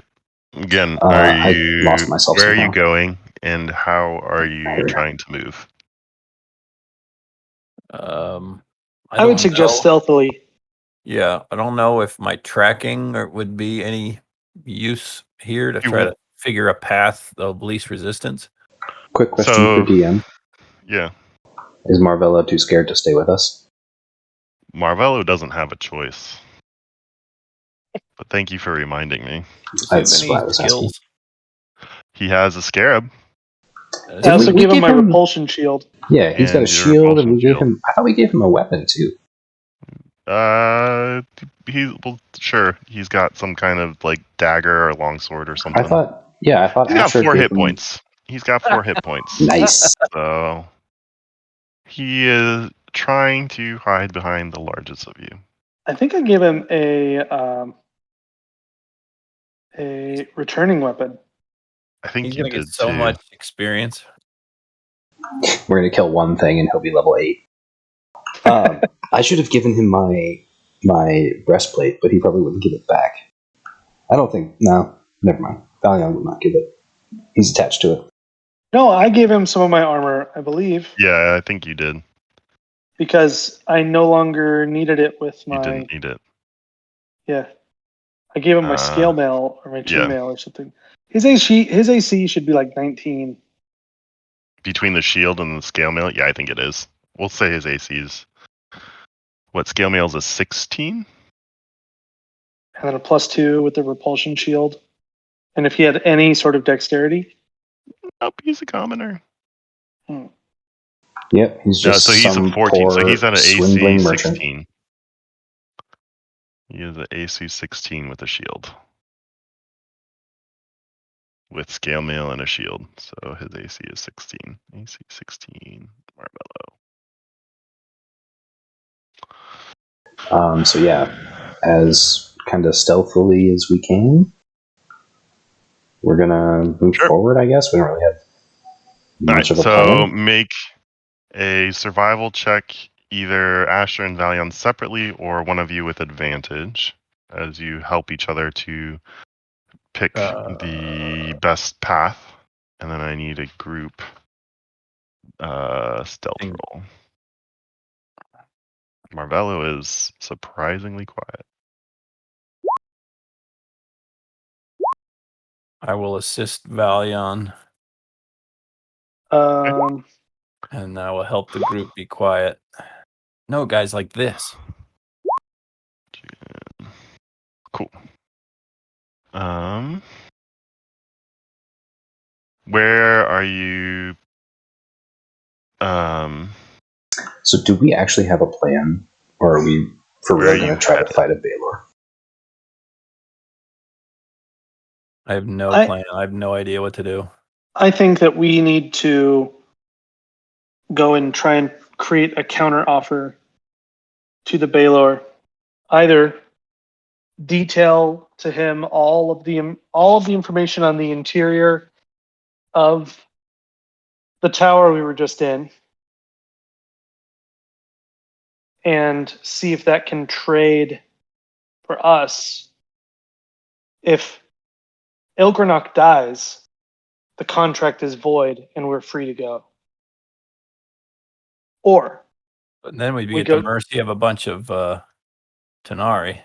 Again, I lost myself where are you somehow. going and how are you Here. trying to move? I would suggest stealthily. Yeah, I don't know if my tracking would be any use here to try to figure a path of least resistance. Quick question for DM. Yeah. Is Marvella too scared to stay with us? Marvello doesn't have a choice. But thank you for reminding me. That's what I was asking. He has a scarab. I also we gave him gave my him- repulsion shield. Yeah, he's got a And your shield, and we repulsion gave him. I thought we gave him a weapon too. Sure. He's got some kind of dagger or longsword or something. I thought He's got Asher 4 gave hit him- points. He's got 4 hit points. Nice. So he is trying to hide behind the largest of you. I think I gave him a returning weapon. I think He's you gonna did get so too. much experience. We're gonna kill one thing, and he'll be level 8. I should have given him my breastplate, but he probably wouldn't give it back. I don't think. No, never mind. Valion would not give it. He's attached to it. No, I gave him some of my armor, I believe, Yeah, I think you did. because I no longer needed it with my. You didn't need it. Yeah, I gave him my scale mail or my yeah. chain mail or something. His AC should be like 19. Between the shield and the scale mail, yeah, I think it is. We'll say his AC's. What, scale mail's a 16? And then a +2 with the repulsion shield. And if he had any sort of dexterity. Nope, he's a commoner. Yep, he's just so he's some a 14, so poor he's at an AC swindling merchant. 16. He has an AC 16 with a shield. With scale mail and a shield. So his AC is 16. AC 16, Marvello. So yeah, as kind of stealthily as we can, we're gonna move forward. I guess we don't really have much of a So plan. make a survival check, either Asher and Valion separately, or one of you with advantage, as you help each other to pick the best path. And then I need a group stealth Thing. roll. Marvello is surprisingly quiet. I will assist Valion, and I will help the group be quiet. No, guys, like this. Cool. Where are you? So do we actually have a plan, or are we for Where real are going you to try to headed? fight a Baylor? I have no plan. I have no idea what to do. I think that we need to go and try and create a counter offer to the Baylor. Either detail to him all of the information on the interior of the tower we were just in, and see if that can trade for us. If Ilgrenok dies, the contract is void and we're free to go. Or But then we'd be we at go. the mercy of a bunch of Tenari.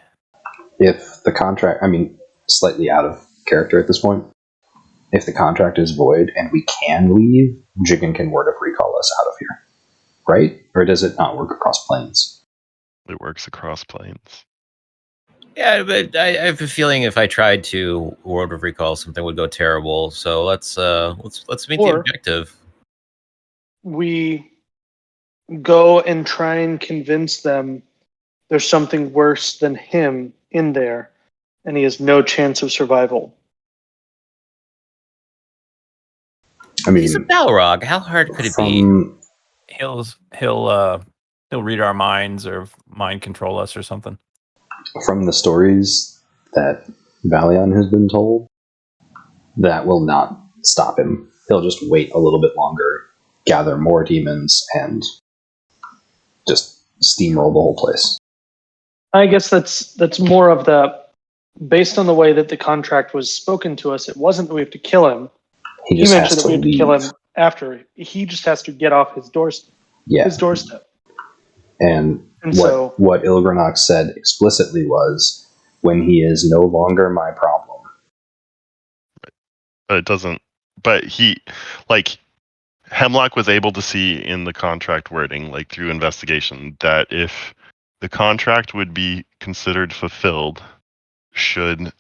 If the contract, I mean, slightly out of character at this point, if the contract is void and we can leave, Jigen can word of recall us out of here, right? Or does it not work across planes? It works across planes. Yeah, but I have a feeling if I tried to World of Recall, something would go terrible. So let's meet the Or objective. we go and try and convince them there's something worse than him in there, and he has no chance of survival. I He's a mean, Balrog. How hard could it be? He'll read our minds or mind control us or something. from the stories that Valion has been told, that will not stop him. He'll just wait a little bit longer, gather more demons, and just steamroll the whole place. I guess that's more of the, based on the way that the contract was spoken to us, it wasn't that we have to kill him. He He just has mentioned that to we have to leave. kill him after. He just has to get off his doorstep. Yeah. His doorstep. And what Ilgrenok said explicitly was, when he is no longer my problem. But it doesn't. But Hemlock was able to see in the contract wording, like through investigation, that if the contract would be considered fulfilled, should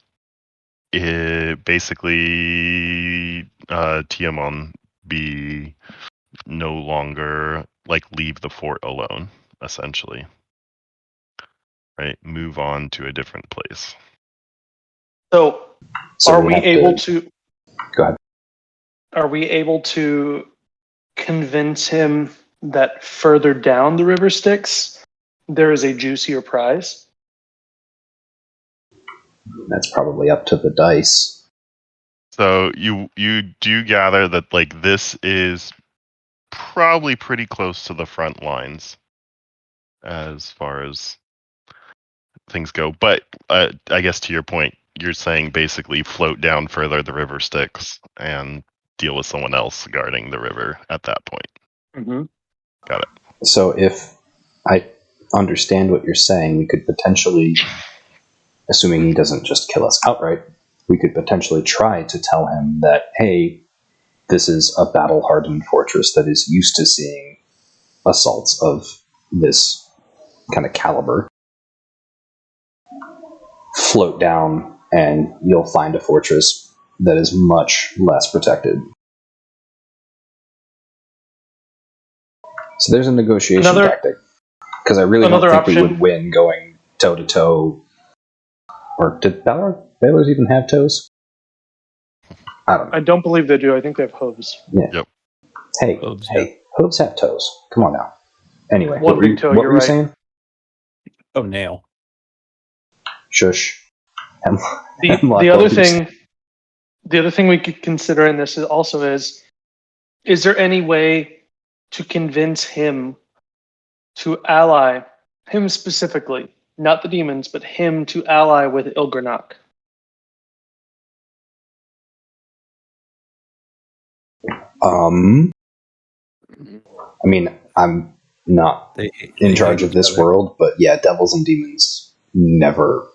it basically Tiamon be no longer leave the fort alone, essentially. Right? Move on to a different place. So are we able to? Go ahead. Are we able to convince him that further down the river Styx there is a juicier prize? That's probably up to the dice. So you do gather that this is probably pretty close to the front lines as far as things go. But I guess to your point, you're saying basically float down further the river Styx and deal with someone else guarding the river at that point. Mm-hmm. Got it. So if I understand what you're saying, we could potentially, assuming he doesn't just kill us outright, we could potentially try to tell him that, hey, this is a battle-hardened fortress that is used to seeing assaults of this kind of caliber. Float down and you'll find a fortress that is much less protected. So there's a negotiation tactic. Because I really don't think we would win going toe-to-toe. Or did Baylors even have toes? I don't know. I don't believe they do. I think they have hooves. Yeah. Yep. Hey, hooves have toes. Come on now. Anyway, One big toe, what you're were you right. saying? Oh, nail. Shush. The Hemlock the other Oaks. thing we could consider in this is there any way to convince him to ally him specifically, not the demons, but him to ally with Ilgrenok? I mean, I'm not They in hate charge of each this other. world, but yeah, devils and demons never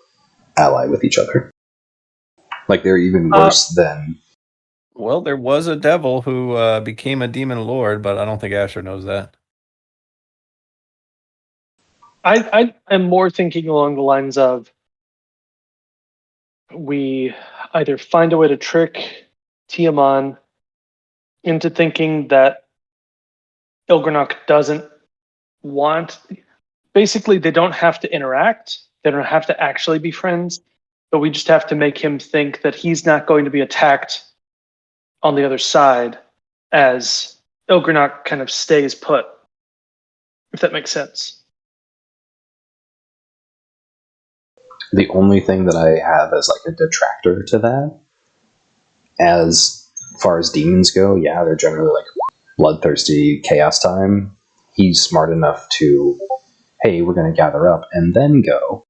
ally with each other. Like, they're even worse than... Well, there was a devil who became a demon lord, but I don't think Asher knows that. I am more thinking along the lines of we either find a way to trick Tiamat into thinking that Ilgrenok doesn't want. Basically, they don't have to interact. They don't have to actually be friends, but we just have to make him think that he's not going to be attacked on the other side as Ilgrenok kind of stays put, if that makes sense. The only thing that I have as like a detractor to that, as far as demons go, yeah, they're generally like bloodthirsty chaos time. He's smart enough to, hey, we're going to gather up and then go.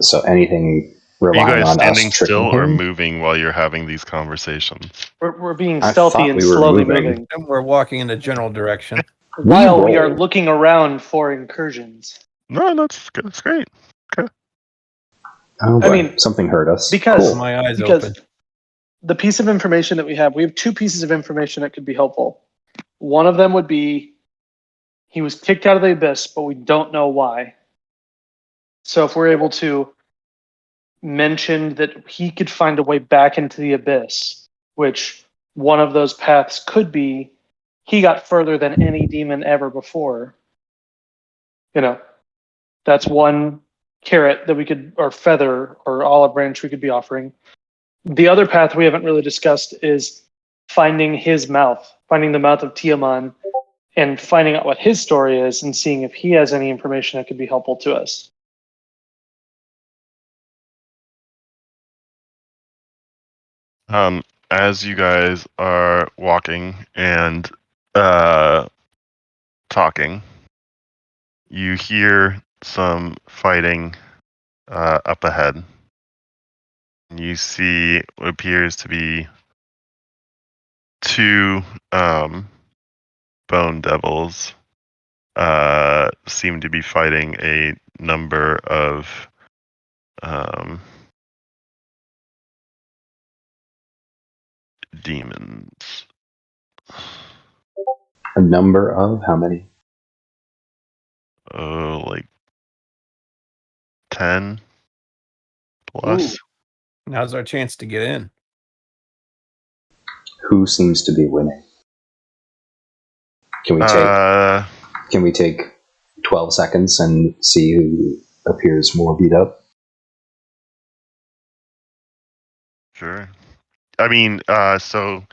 So anything Are you relying guys on us standing tricking still or him, moving while you're having these conversations? We're being I stealthy thought and we were slowly moving. moving And we're walking in the general direction. while we are rolled. looking around for incursions. No, that's good. That's great. Oh, I but mean, something hurt us. because Cool. My eyes because open. the piece of information that we have two pieces of information that could be helpful. One of them would be he was kicked out of the abyss, but we don't know why. So if we're able to mention that he could find a way back into the abyss, which one of those paths could be he got further than any demon ever before. That's one carrot that we could, or feather, or olive branch we could be offering. The other path we haven't really discussed is finding the mouth of Tiamat, and finding out what his story is and seeing if he has any information that could be helpful to us. As you guys are walking and talking, you hear some fighting up ahead. You see what appears to be two bone devils seem to be fighting a number of demons. A number of how many? Oh, like 10 plus. Ooh. Now's our chance to get in. Who seems to be winning? Can we take 12 seconds and see who appears more beat up? Sure. I mean, so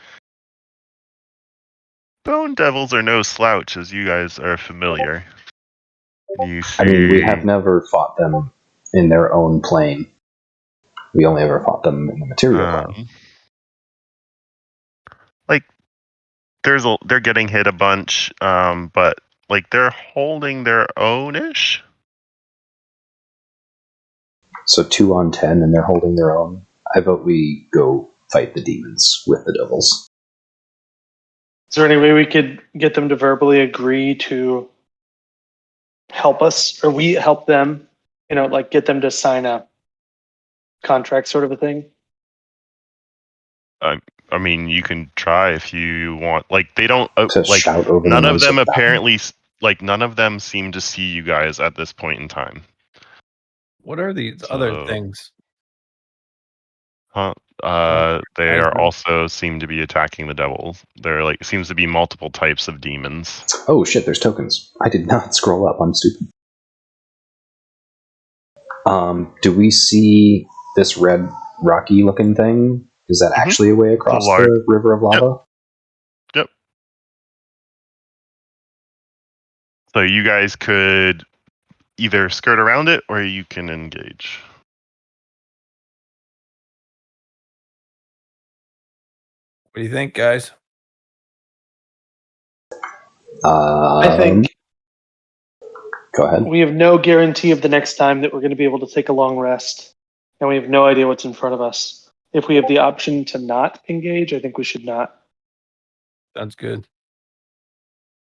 bone devils are no slouch, as you guys are familiar. You see, I mean, we have never fought them in their own plane. We only ever fought them in the material plane. like they're getting hit a bunch, but like they're holding their own-ish. So 2 on 10 and they're holding their own. I vote we go fight the demons with the devils. Is there any way we could get them to verbally agree to help us, or we help them, like get them to sign a contract sort of a thing? I mean, you can try if you want. Like they don't To like shout over none the of noise them of battle. apparently none of them seem to see you guys at this point in time. What are these other things? They Guys, are also seem to be attacking the devils. There like seems to be multiple types of demons. Oh shit, there's tokens. I did not scroll up, I'm stupid. Do we see this red rocky looking thing? Is that actually a way across the river of lava? Yep. So you guys could either skirt around it or you can engage. What do you think, guys? I think Go ahead. we have no guarantee of the next time that we're going to be able to take a long rest, and we have no idea what's in front of us. If we have the option to not engage, I think we should not. Sounds good.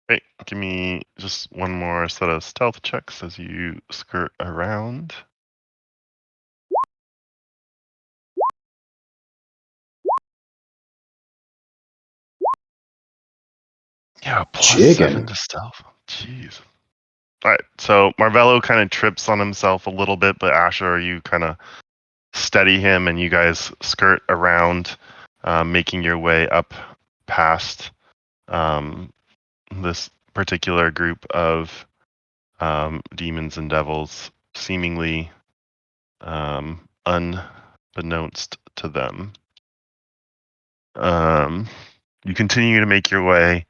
Right, give me just one more set of stealth checks as you skirt around. Yeah, +7 to stealth. Jeez. All right, so Marvello kind of trips on himself a little bit, but Asher, you kind of steady him, and you guys skirt around, making your way up past this particular group of demons and devils, seemingly unbeknownst to them. You continue to make your way,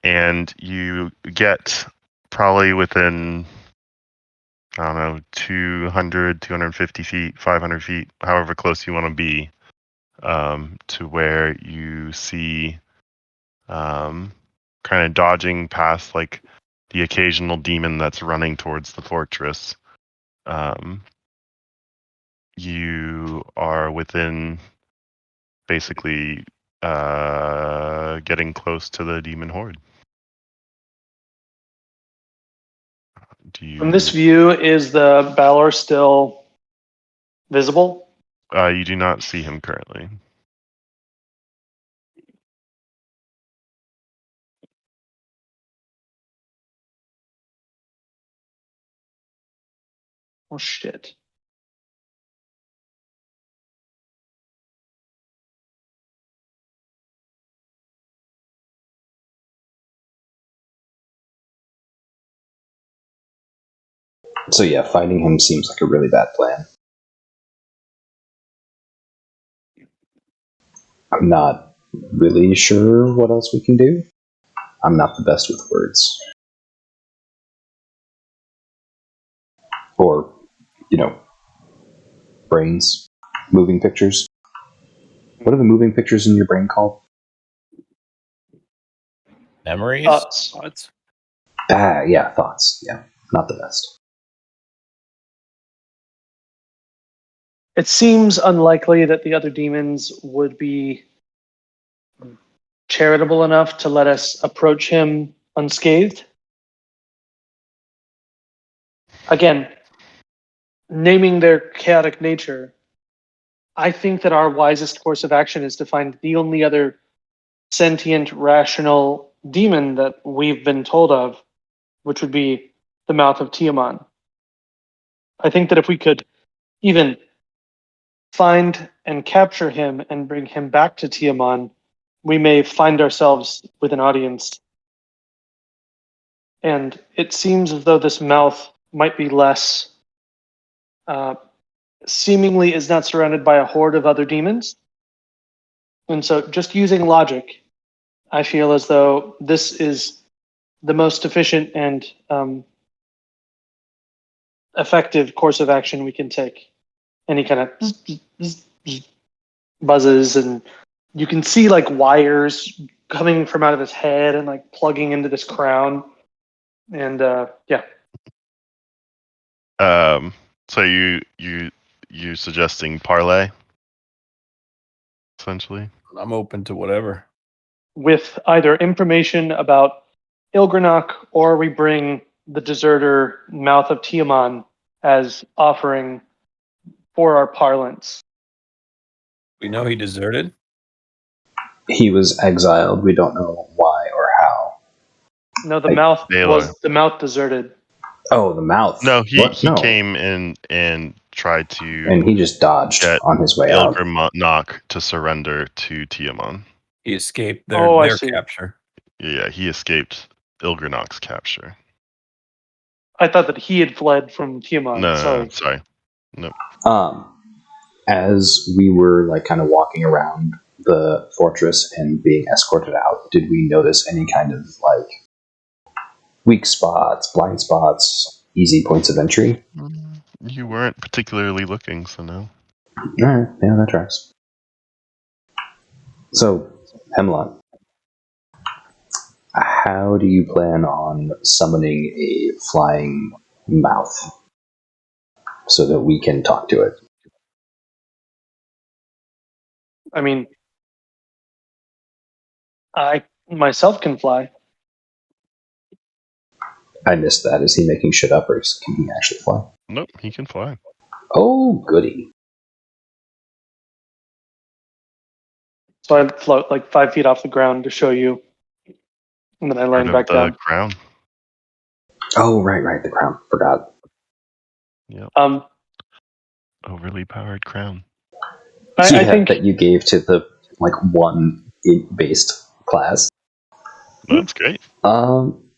and you get probably within, I don't know, 200, 250 feet, 500 feet, however close you want to be, to where you see kind of dodging past like the occasional demon that's running towards the fortress. You are within basically getting close to the demon horde. From this view, is the Balor still visible? You do not see him currently. Oh shit. So yeah, fighting him seems like a really bad plan. I'm not really sure what else we can do. I'm not the best with words. Or, brains. Moving pictures. What are the moving pictures in your brain called? Memories? Thoughts? Yeah, thoughts. Yeah, not the best. It seems unlikely that the other demons would be charitable enough to let us approach him unscathed. Again, naming their chaotic nature, I think that our wisest course of action is to find the only other sentient, rational demon that we've been told of, which would be the mouth of Tiamat. I think that if we could even find and capture him and bring him back to Tiamat, we may find ourselves with an audience. And it seems as though this mouth might be less, seemingly is not surrounded by a horde of other demons. And so just using logic, I feel as though this is the most efficient and effective course of action we can take. And he kind of buzzes, and you can see like wires coming from out of his head and like plugging into this crown. And yeah. So you suggesting parlay, essentially? I'm open to whatever. With either information about Ilgranok, or we bring the deserter Mouth of Tiamat as offering for our parlance. We know he deserted. He was exiled. We don't know why or how. No, the mouth Baylor. was the mouth deserted. Oh, the mouth. No, he No. came in and tried to And he just dodged get on his way out. Ilgranok to surrender to Tiamat. He escaped their see. capture. Yeah, he escaped Ilgranok's capture. I thought that he had fled from Tiamat. No, Sorry. As we were like kind of walking around the fortress and being escorted out, did we notice any kind of like weak spots, blind spots, easy points of entry. You weren't particularly looking, so no. Alright, yeah, that tracks. So, Hemlock, how do you plan on summoning a flying mouth so that we can talk to it? I mean, I myself can fly. I missed that. Is he making shit up, or can he actually fly? Nope, he can fly. Oh, goody. So I float like 5 feet off the ground to show you, and then I Part land of back the down. crown. Oh, right, the crown. Forgot. Yep. Um, Overly powered crown. I think that you gave to the one int-based class. That's great.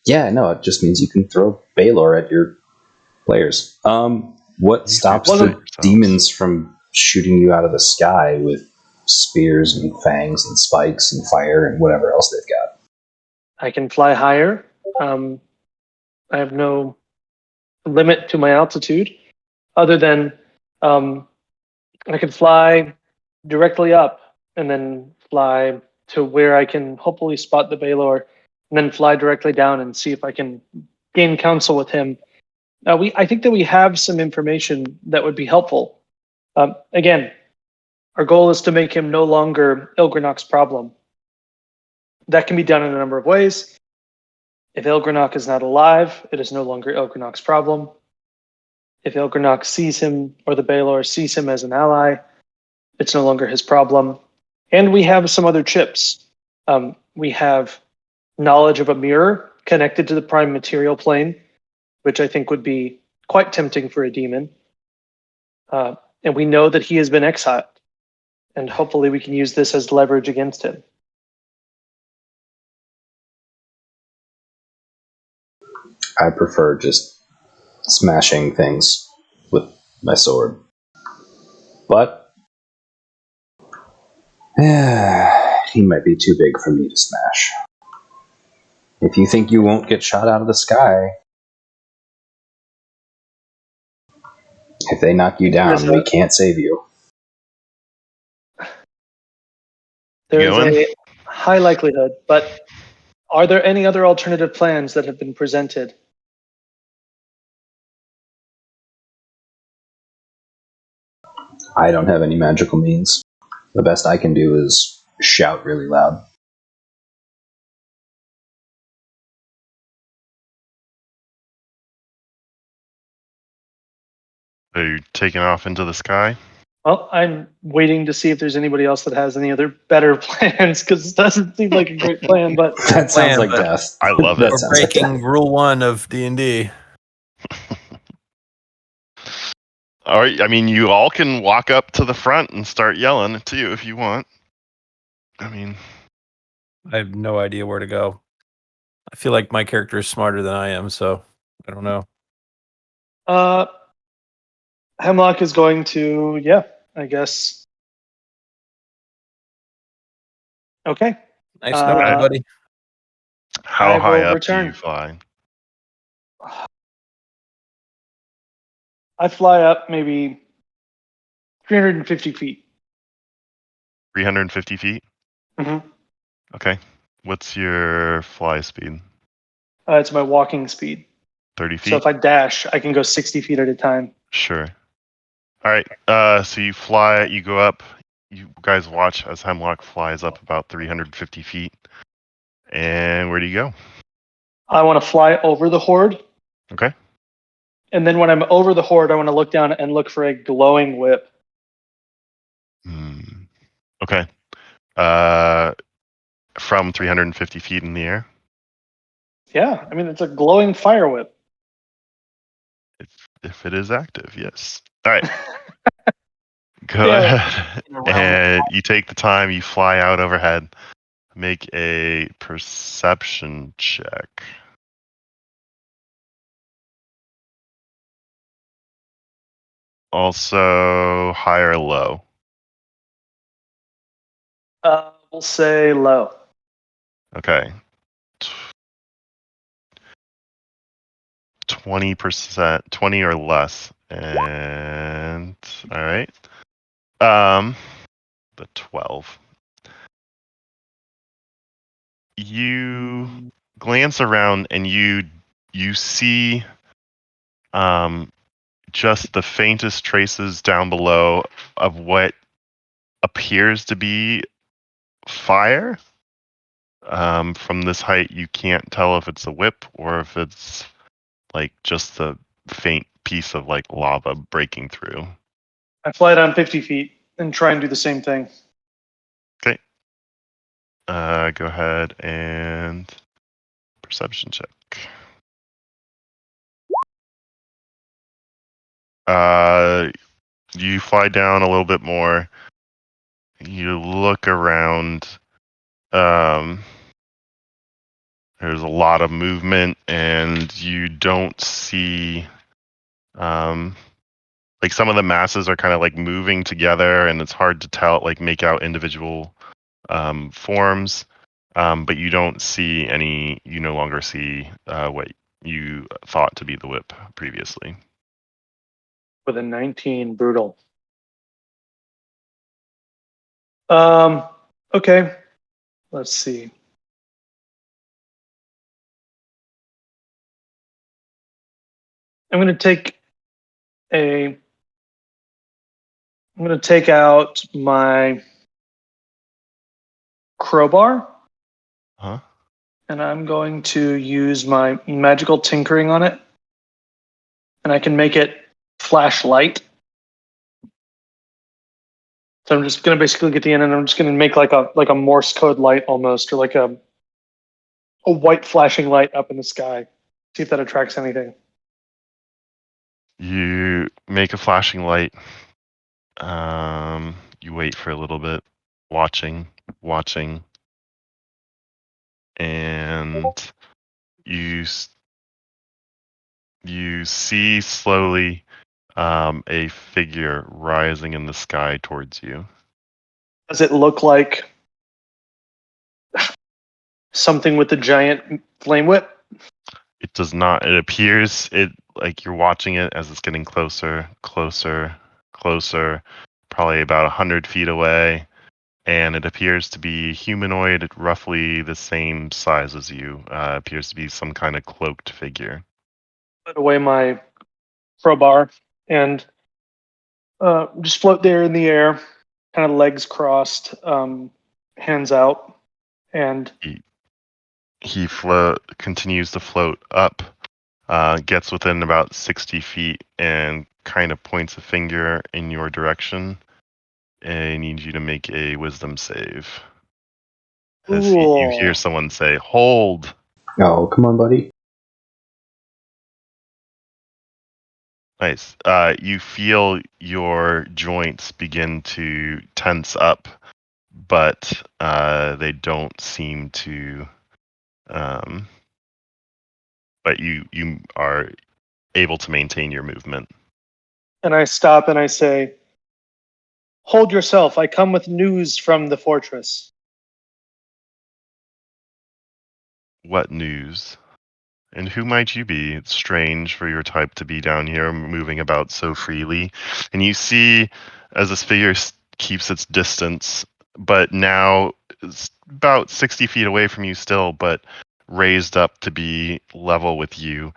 Yeah, no, it just means you can throw Baylor at your players. What You stops fix the it yourselves. demons from shooting you out of the sky with spears and fangs and spikes and fire and whatever else they've got? I can fly higher. I have no limit to my altitude, other than I can fly directly up and then fly to where I can hopefully spot the Baylor, and then fly directly down and see if I can gain counsel with him. I think that we have some information that would be helpful. Again, our goal is to make him no longer Ilgrenok's problem. That can be done in a number of ways. If Ilgrenok is not alive, it is no longer Ilgrenok's problem. If Ilgrenok sees him, or the Baylor sees him as an ally, it's no longer his problem. And we have some other chips. We have knowledge of a mirror connected to the prime material plane, which I think would be quite tempting for a demon. And we know that he has been exiled. And hopefully we can use this as leverage against him. I prefer just smashing things with my sword. But he might be too big for me to smash. If you think you won't get shot out of the sky, if they knock you down, we can't save you. There is Going? a high likelihood, but are there any other alternative plans that have been presented? I don't have any magical means. The best I can do is shout really loud. Are you taking off into the sky? Well, I'm waiting to see if there's anybody else that has any other better plans, because it doesn't seem like a great plan, but That sounds plan, like but death. I love That it. we're sounds like breaking death. rule 1 of D&D. All right, I mean, you all can walk up to the front and start yelling too if you want. I mean, I have no idea where to go. I feel like my character is smarter than I am, so I don't know. Hemlock is going to, yeah, I guess. Okay. Nice knowing you, buddy. how I high will up return. do you fly? I fly up maybe 350 feet. 350 feet? Mm-hmm. Okay. What's your fly speed? It's my walking speed. 30 feet? So if I dash, I can go 60 feet at a time. Sure. All right. So you fly, you go up. You guys watch as Hemlock flies up about 350 feet. And where do you go? I want to fly over the horde. Okay. And then when I'm over the horde, I want to look down and look for a glowing whip. Okay. From 350 feet in the air? Yeah, I mean, it's a glowing fire whip. If it is active, yes. All right. Go Yeah. ahead. And you take the time, you fly out overhead. Make a perception check. Also, high or low? We'll say low. Okay. 20%, 20 or less. And all right. The 12. You glance around and you see just the faintest traces down below of what appears to be fire. From this height, you can't tell if it's a whip or if it's like just a faint piece of like lava breaking through. I fly down 50 feet and try and do the same thing. Okay. Go ahead and perception check. You fly down a little bit more. You look around. There's a lot of movement, and you don't see. Like some of the masses are kind of like moving together, and it's hard to tell, like make out individual forms. But you don't see any. You no longer see what you thought to be the whip previously. With a 19, brutal. Okay. Let's see. I'm going to take out my crowbar. Huh? And I'm going to use my magical tinkering on it. And I can make it flash light. So I'm just going to basically get the end, and I'm just going to make like a Morse code light almost, or like a white flashing light up in the sky. See if that attracts anything. You make a flashing light. You wait for a little bit, watching, and you see slowly a figure rising in the sky towards you. Does it look like something with a giant flame whip? It does not. It appears like you're watching it as it's getting closer, probably about 100 feet away, and it appears to be humanoid, roughly the same size as you. Appears to be some kind of cloaked figure. Put away my crowbar and just float there in the air, kind of legs crossed, hands out, and He continues to float up, gets within about 60 feet, and kind of points a finger in your direction. And I need you to make a wisdom save. As you hear someone say, "Hold." Oh, come on, buddy. Nice. You feel your joints begin to tense up, but they don't seem to. But you are able to maintain your movement. And I stop and I say, "Hold yourself. I come with news from the fortress." What news? And who might you be? It's strange for your type to be down here, moving about so freely. And you see, as this figure keeps its distance, but now it's about 60 feet away from you still, but raised up to be level with you.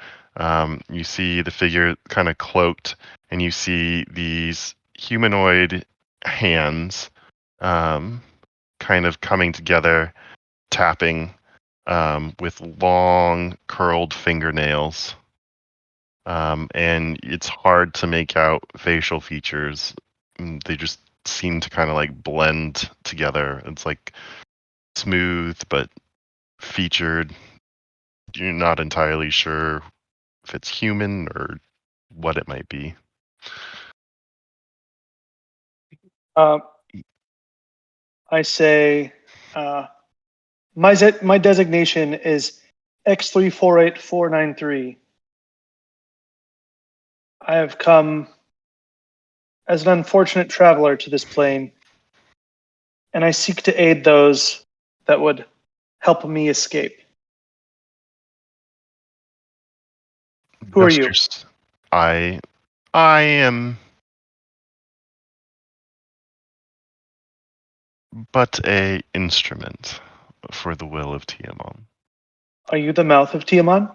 You see the figure kind of cloaked, and you see these humanoid hands kind of coming together, tapping with long curled fingernails. And it's hard to make out facial features. They just seem to kind of like blend together. It's like smooth but featured. You're not entirely sure if it's human or what it might be. I say, my designation is X348493. I have come as an unfortunate traveler to this plane, and I seek to aid those that would help me escape. Who are you? I am but a instrument for the will of Tiamon. Are you the mouth of Tiamat?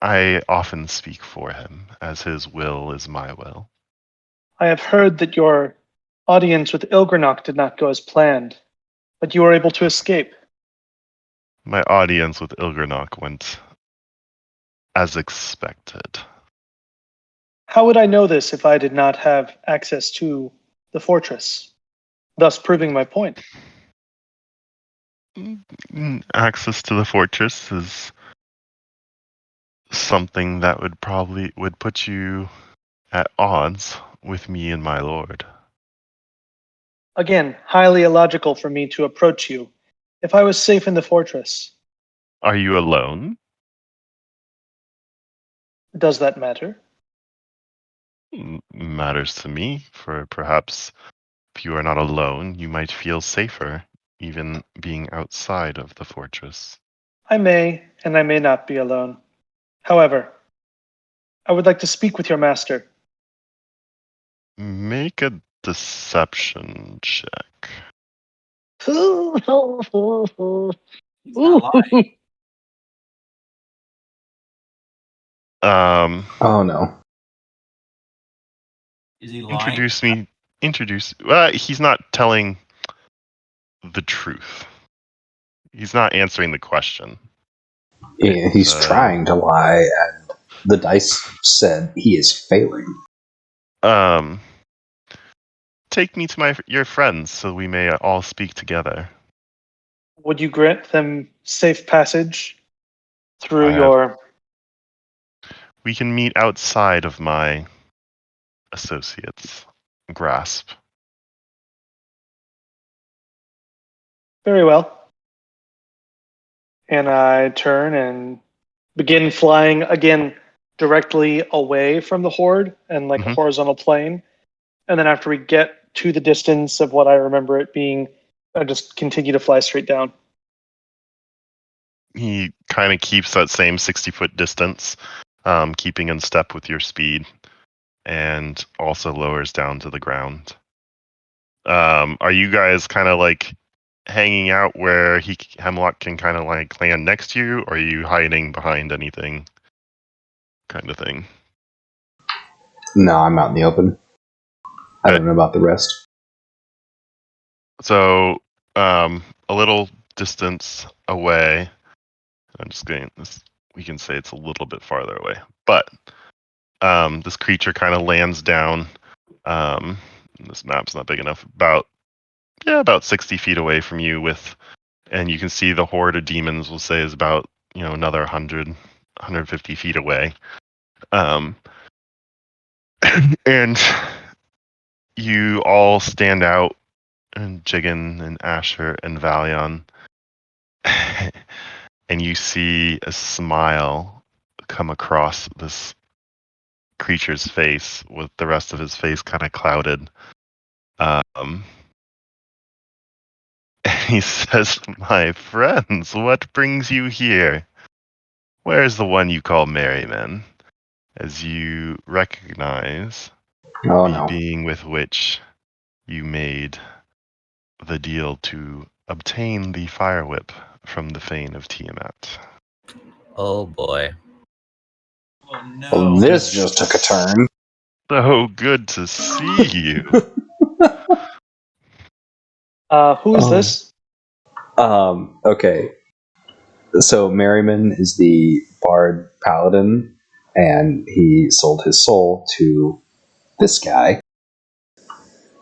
I often speak for him, as his will is my will. I have heard that your audience with Ilgrenok did not go as planned, but you were able to escape. My audience with Ilgrenok went as expected. How would I know this if I did not have access to the fortress, thus proving my point? Access to the fortress is something that would put you at odds with me and my lord. Again, highly illogical for me to approach you if I was safe in the fortress. Are you alone? Does that matter? Matters to me, for perhaps if you are not alone, you might feel safer even being outside of the fortress. I may and I may not be alone. However, I would like to speak with your master. Make a deception check. He's not lying. Oh no. Is he lying? He's not telling the truth. He's not answering the question. He's trying to lie, and the dice said he is failing. Take me to your friends so we may all speak together. Would you grant them safe passage through your... We can meet outside of my associates' grasp. Very well. And I turn and begin flying again directly away from the horde and like a horizontal plane. And then after we get to the distance of what I remember it being, I just continue to fly straight down. He kind of keeps that same 60-foot distance, keeping in step with your speed, and also lowers down to the ground. Are you guys kind of like hanging out where Hemlock can kind of like land next to you, or are you hiding behind anything kind of thing? No, I'm out in the open. I don't know about the rest. So, a little distance away, I'm just getting this, we can say it's a little bit farther away, but this creature kind of lands down. This map's not big enough. About 60 feet away from you, and you can see the horde of demons. We'll say is about another 150 feet away. And you all stand out, and Jigen and Asher and Valion, and you see a smile come across this creature's face, with the rest of his face kind of clouded. He says, "My friends, what brings you here? Where's the one you call Merriman?" As you recognize the being with which you made the deal to obtain the fire whip from the Fane of Tiamat. Oh boy. Oh no. Well, this just took a turn. So good to see you. Who is this? Okay. So Merriman is the bard paladin, and he sold his soul to this guy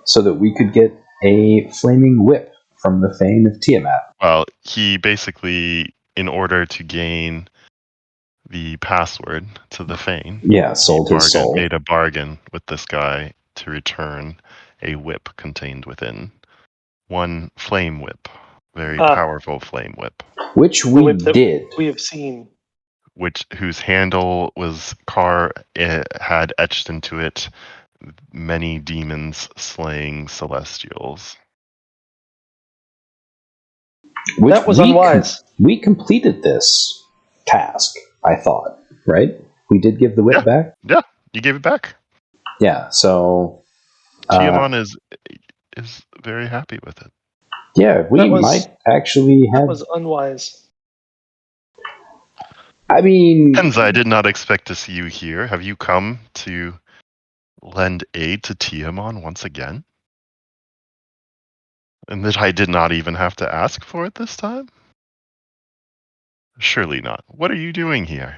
so that we could get a flaming whip from the Fane of Tiamat. Well, he basically, in order to gain the password to the Fane, sold his soul. Made a bargain with this guy to return a whip contained within. One flame whip. Very powerful flame whip. Which we did. We have seen. Whose handle had etched into it many demons slaying celestials. Which that was unwise. We completed this task, I thought. right? We did give the whip Yeah. back? Yeah, you gave it back. Yeah, so... Tiamon is very happy with it. yeah, we That was- might actually That have... was unwise. I mean... Hens, I did not expect to see you here. Have you come to lend aid to Tiamon once again? And that I did not even have to ask for it this time? Surely not. What are you doing here?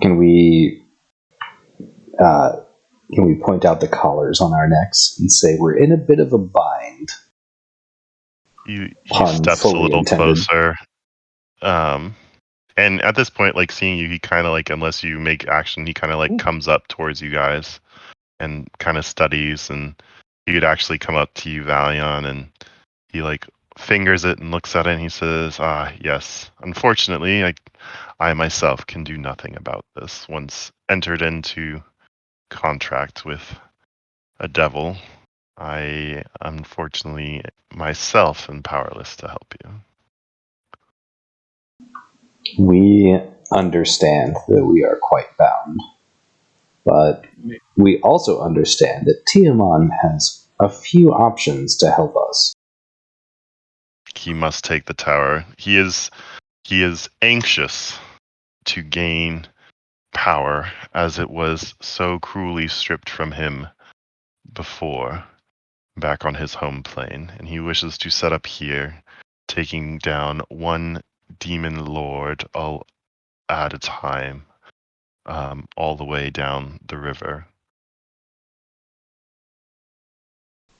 Can we point out the collars on our necks and say we're in a bit of a bind? He Pun steps a fully little intended. closer. And at this point, like seeing you, he kind of like, unless you make action, he kind of like comes up towards you guys and kind of studies. And he would actually come up to you, Valion, and he like fingers it and looks at it and he says, yes, unfortunately, I myself can do nothing about this. Once entered into contract with a devil, I unfortunately myself am powerless to help you. We understand that we are quite bound, but we also understand that Tiamon has a few options to help us. He must take the tower. He is anxious to gain power as it was so cruelly stripped from him before, back on his home plane, and he wishes to set up here, taking down one demon lord all at a time, all the way down the river.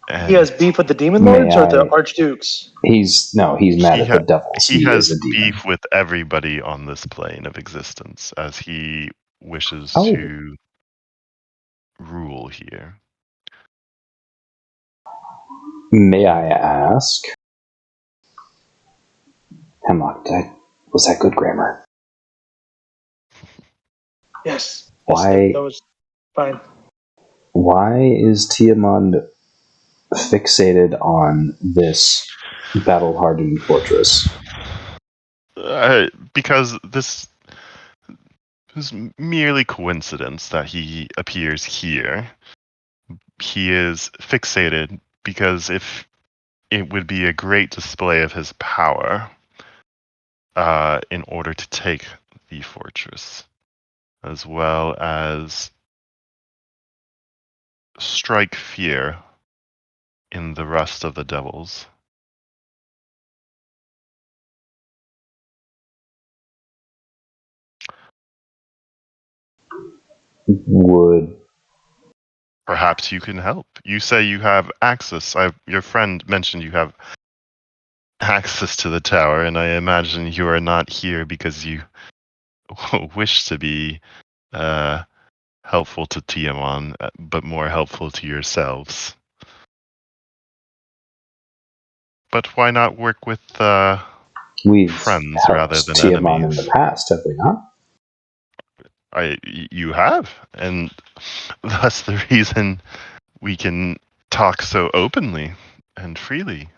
And He has beef with the demon May lords or the I- archdukes? He's mad at the devils. he He has is a demon. beef with everybody on this plane of existence, as he wishes Oh. to rule here. May I ask? Hemlock, was that good grammar? Yes. Why- That was fine. Why is Tiamon fixated on this battle-hardened fortress? Because this is merely coincidence that he appears here. He is fixated because if it would be a great display of his power in order to take the fortress, as well as strike fear in the rest of the devils. Would Perhaps you can help. You say you have access. Your friend mentioned you have access to the tower, and I imagine you are not here because you wish to be helpful to Tiamon, but more helpful to yourselves. But why not work with we've friends helped rather than Tiamon enemies? in the past, have we not? You have, and that's the reason we can talk so openly and freely.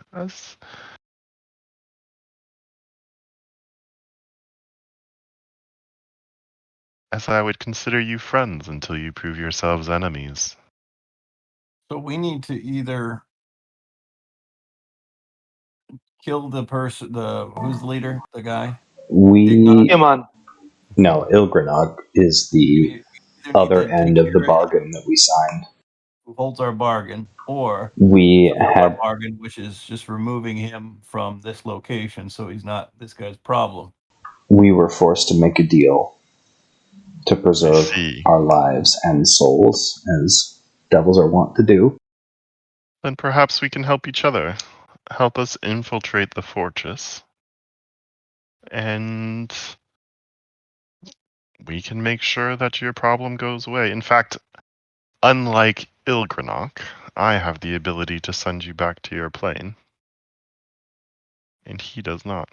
As I would consider you friends until you prove yourselves enemies. So we need to either kill the person, who's the leader, the guy? We Tiamon. no, Ilgrenog is the We either need other to end take of the care bargain that we signed. who holds our bargain, or We our had bargain, which is just removing him from this location, so he's not this guy's problem. we were forced to make a deal to preserve see. our lives and souls, as devils are wont to do. Then perhaps we can help each other. Help us infiltrate the fortress. And we can make sure that your problem goes away. In fact, unlike Ilgrenok, I have the ability to send you back to your plane. And he does not.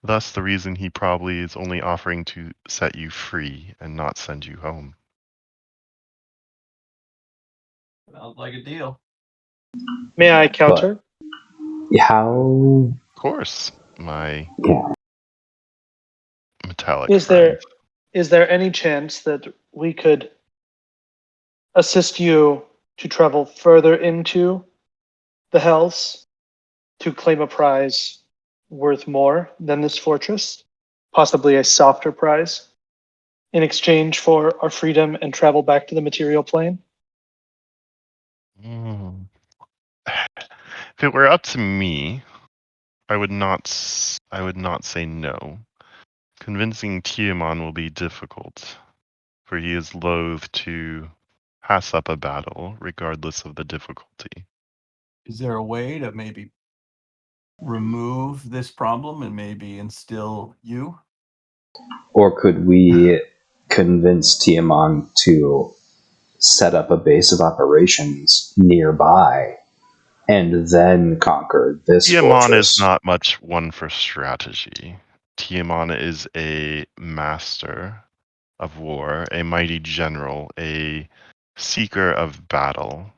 Thus, the reason he probably is only offering to set you free and not send you home. Sounds like a deal. May I counter? How? Of course, my Yeah. metallic Is friend. there any chance that we could assist you to travel further into the Hells to claim a prize worth more than this fortress? Possibly a softer prize in exchange for our freedom and travel back to the material plane? Mm. If it were up to me, I would not say no. Convincing Tiamat will be difficult, for he is loath to pass up a battle, regardless of the difficulty. Is there a way to maybe remove this problem and maybe instill you? Or could we convince Tiamat to set up a base of operations nearby and then conquer this Tiamat is fortress? not much one for strategy. Tiamat is a master of war, a mighty general, a seeker of battle.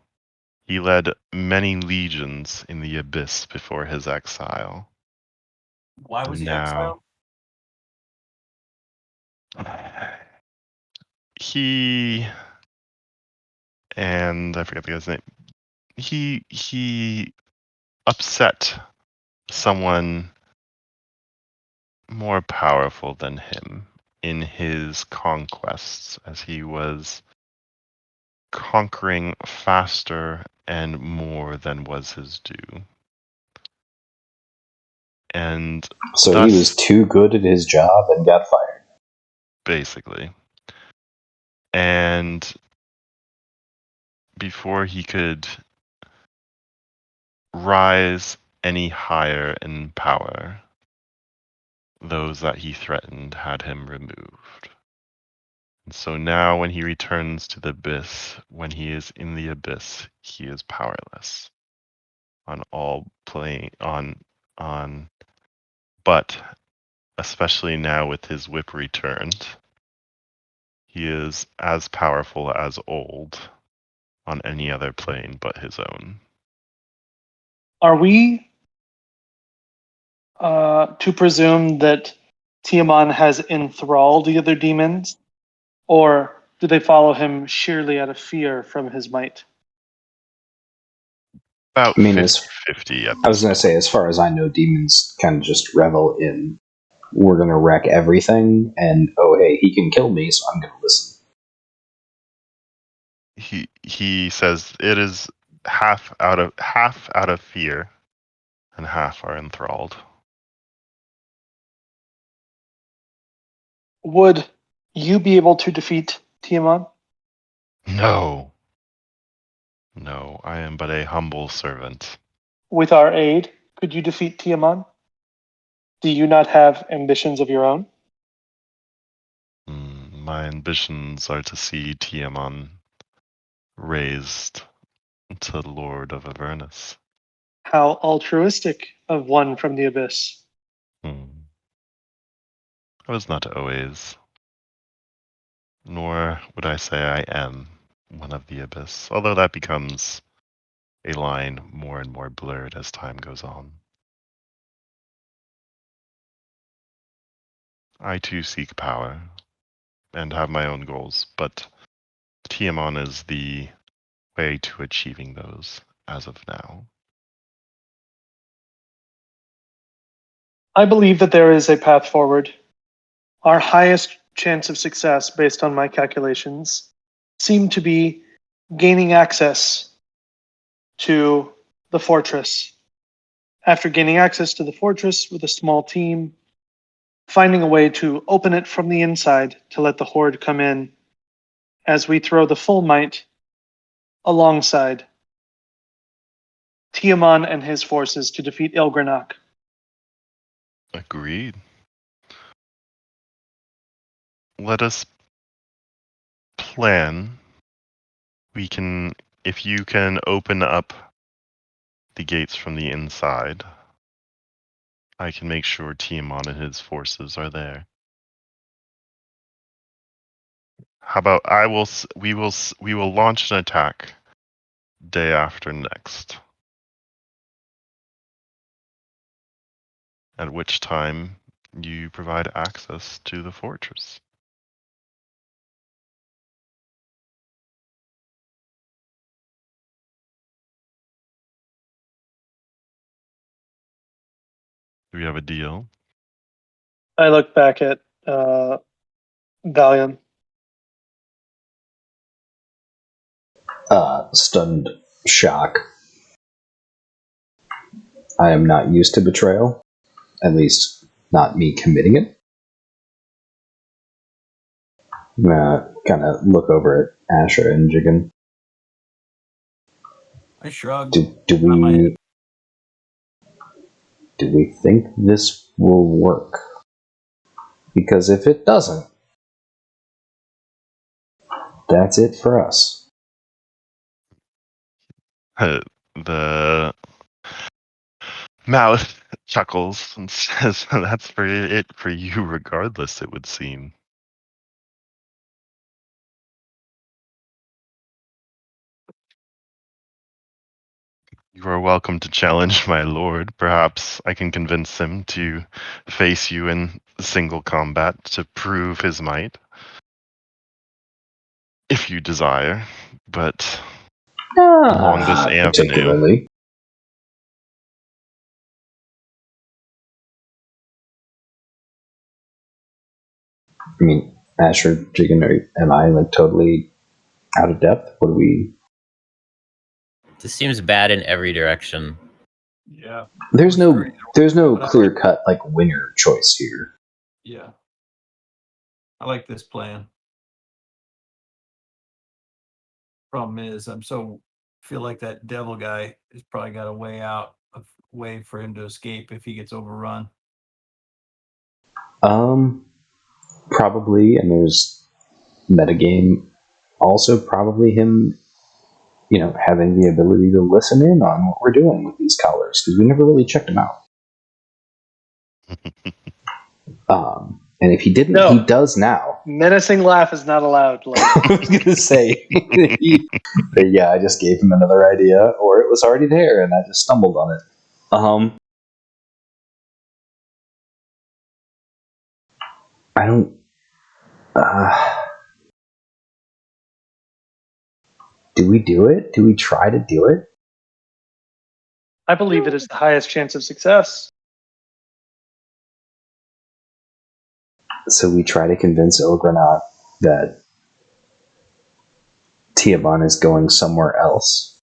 He led many legions in the abyss before his exile. Why was And he now he and I forget the guy's name. He upset someone more powerful than him in his conquests, as he was conquering faster and more than was his due. And So he thus, was too good at his job and got fired. basically. And before he could rise any higher in power, those that he threatened had him removed. And so now when he returns to the abyss, when he is in the abyss, he is powerless on all on but especially now with his whip returned, he is as powerful as old on any other plane but his own. Are we to presume that Tiamat has enthralled the other demons, or do they follow him sheerly out of fear from his might? About I mean, 50-50 at I was this going to say, point. as far as I know, demons kind of just revel in, we're going to wreck everything, and oh, hey, he can kill me, so I'm going to listen. He says it is half out of fear and half are enthralled. Would you be able to defeat Tiamat? No, I am but a humble servant. With our aid, could you defeat Tiamat? Do you not have ambitions of your own? My ambitions are to see Tiamat raised to Lord of Avernus. How altruistic of one from the abyss. I was not always, nor would I say I am one of the abyss, although that becomes a line more and more blurred as time goes on. I too seek power and have my own goals, but Tiamat is the way to achieving those as of now. I believe that there is a path forward. Our highest chance of success, based on my calculations, seem to be gaining access to the fortress. After gaining access to the fortress with a small team, finding a way to open it from the inside to let the horde come in as we throw the full might alongside Tiamat and his forces to defeat Ilgranok. Agreed. Let us plan. We can, if you can open up the gates from the inside, I can make sure Tiamat and his forces are there. How about we will launch an attack day after next. At which time you provide access to the fortress. Do we have a deal? I look back at Valiant. Stunned shock. I am not used to betrayal. At least, not me committing it. I'm gonna kind of look over at Asher and Jigen. I shrug. Do we think this will work? Because if it doesn't, that's it for us. The mouth chuckles and says, "That's for it for you, regardless. It would seem." You are welcome to challenge my lord. Perhaps I can convince him to face you in single combat to prove his might, if you desire. But along this Not avenue, particularly. I mean, Asher, Jigen, am I like totally out of depth? What do we? This seems bad in every direction. Yeah. There's no But I clear like- cut like winner choice here. Yeah. I like this plan. Problem is, feel like that devil guy has probably got a way for him to escape if he gets overrun. Probably, and there's metagame. Also, probably him, having the ability to listen in on what we're doing with these collars because we never really checked him out. And if he didn't, No. he does now. Menacing laugh is not allowed. I was gonna say, but yeah, I just gave him another idea, or it was already there, and I just stumbled on it. I don't. Do we do it? Do we try to do it? I believe it is the highest chance of success. So we try to convince Ilgranat that Tiaban is going somewhere else.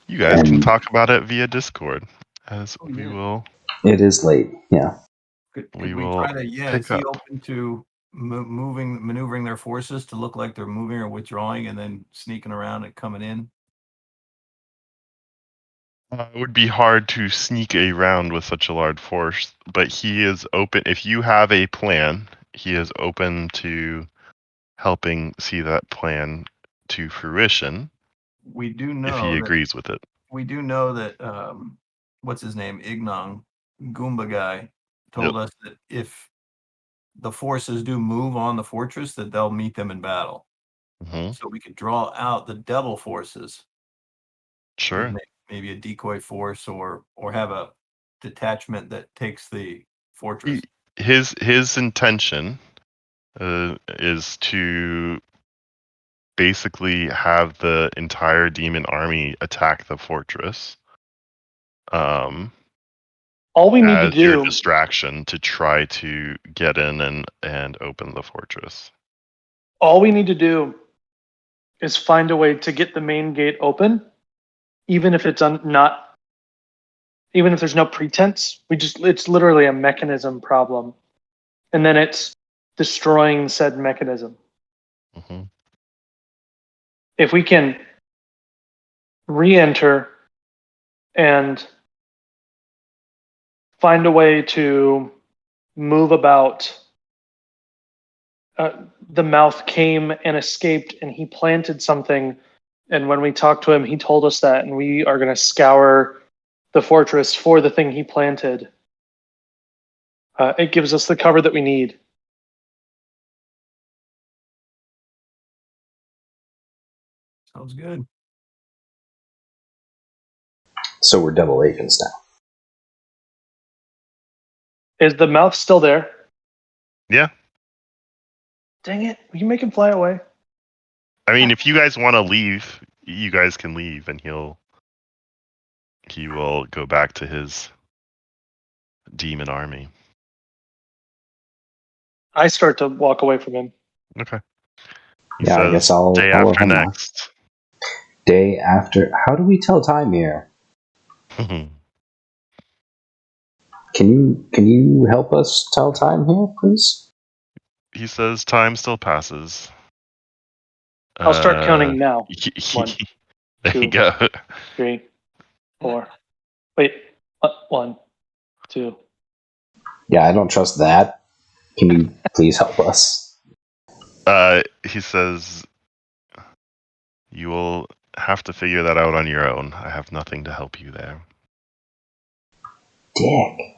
you guys can And- talk about it via Discord, as Oh, we yeah. will. It is late. Yeah. Could We we will try to? Yeah, pick is he up. open to maneuvering their forces to look like they're moving or withdrawing, and then sneaking around and coming in? It would be hard to sneak around with such a large force, but he is open. If you have a plan, he is open to helping see that plan to fruition We do know if he that agrees with it. what's his name, Ignon, Goomba guy, told us that if the forces do move on the fortress, that they'll meet them in battle. Hmm. So we could draw out the devil forces, Sure. maybe a decoy force, or have a detachment that takes the fortress. His intention is to basically have the entire demon army attack the fortress. All we need to As your do, distraction to try to get in and open the fortress. all we need to do is find a way to get the main gate open, even if it's not, even if there's no pretense. It's literally a mechanism problem, and then it's destroying said mechanism. Hmm. If we can re-enter and find a way to move about. The mouth came and escaped, and he planted something. And when we talked to him, he told us that, and we are going to scour the fortress for the thing he planted. It gives us the cover that we need. Sounds good. So we're double agents now. Is the mouth still there? Yeah. Dang it. You can make him fly away. I mean, if you guys want to leave, you guys can leave, and he will go back to his demon army. I start to walk away from him. Okay. He Yeah, I says, guess I'll day follow after him now. next. Day after. How do we tell time here? Can you help us tell time here, please? He says, time still passes. I'll start counting now. One, there you two. go. 3, 4. Wait. 1, 2. Yeah, I don't trust that. Can you please help us? He says, you will have to figure that out on your own. I have nothing to help you there. Dick.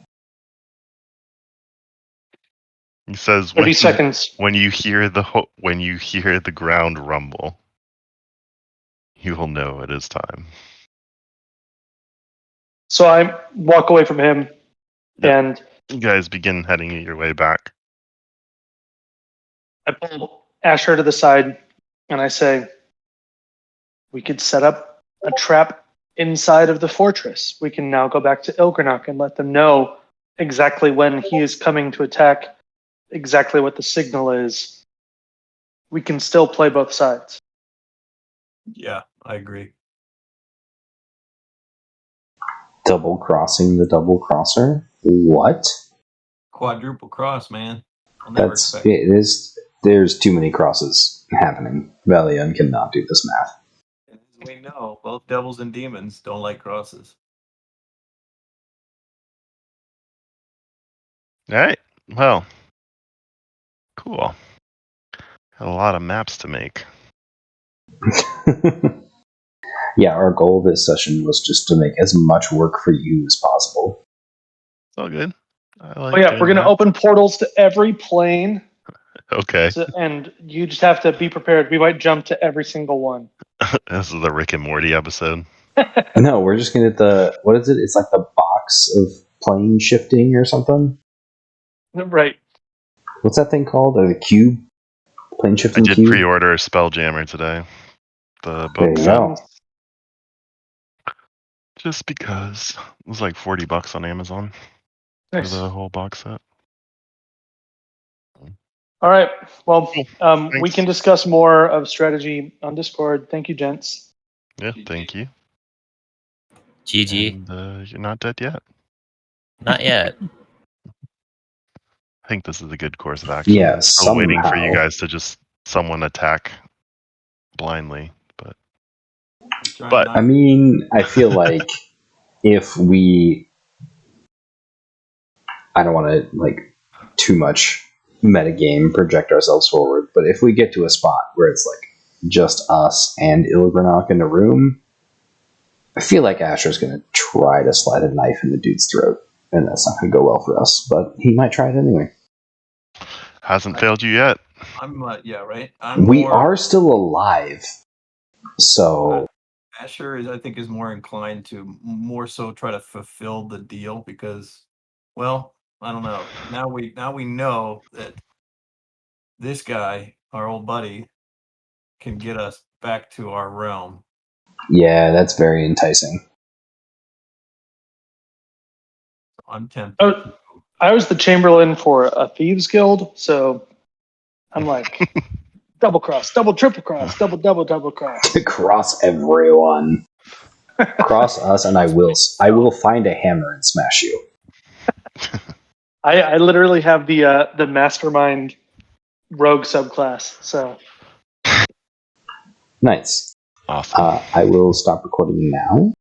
He says, 30 seconds. when you hear the ground rumble, you will know it is time. So I walk away from him, and You guys begin heading your way back. I pull Asher to the side, and I say, we could set up a trap inside of the fortress. We can now go back to Ilgrenok and let them know exactly when he is coming to attack, exactly what the signal is. We can still play both sides. Yeah, I agree. Double crossing the double crosser? What? Quadruple cross, man. I'll never That's expect it is. There's too many crosses happening. Valiant cannot do this math. As we know, both devils and demons don't like crosses. All right. Well, cool. Got a lot of maps to make. Yeah, our goal this session was just to make as much work for you as possible. It's all good. I like Oh yeah, doing we're going to that. open portals to every plane, Okay. and you just have to be prepared. We might jump to every single one. This is the Rick and Morty episode. No, we're just gonna the what is it? It's like the box of plane shifting or something. Right. What's that thing called? Or the cube? Plane I shifting did cube? pre-order Spelljammer today. The There book you set. go. Just because it was like $40 on Amazon for Nice. the whole box set. All right. Well, Cool. we Thanks. can discuss more of strategy on Discord. Thank you, gents. Yeah, thank you. GG. And you're not dead yet. Not yet. I think this is a good course of action. Yeah, I'm still waiting for you somehow. guys to just someone attack blindly, but Try But- not- I mean, I feel like if we, I don't want to like too much metagame project ourselves forward, but if we get to a spot where it's like just us and Ilgrenok in a room, I feel like Asher's going to try to slide a knife in the dude's throat, and that's not going to go well for us. But he might try it anyway. hasn't failed you yet. I'm yeah, right. We are still alive, so Asher is, I think, is more inclined to more so try to fulfill the deal because, well, I don't know. Now we know that this guy, our old buddy, can get us back to our realm. yeah, that's very enticing. I'm tempted. Oh, I was the Chamberlain for a Thieves Guild, so I'm like double cross, double triple cross, double cross. Cross everyone. Cross us, and I will find a hammer and smash you. I literally have the mastermind rogue subclass. So Nice. Awesome. I will stop recording now.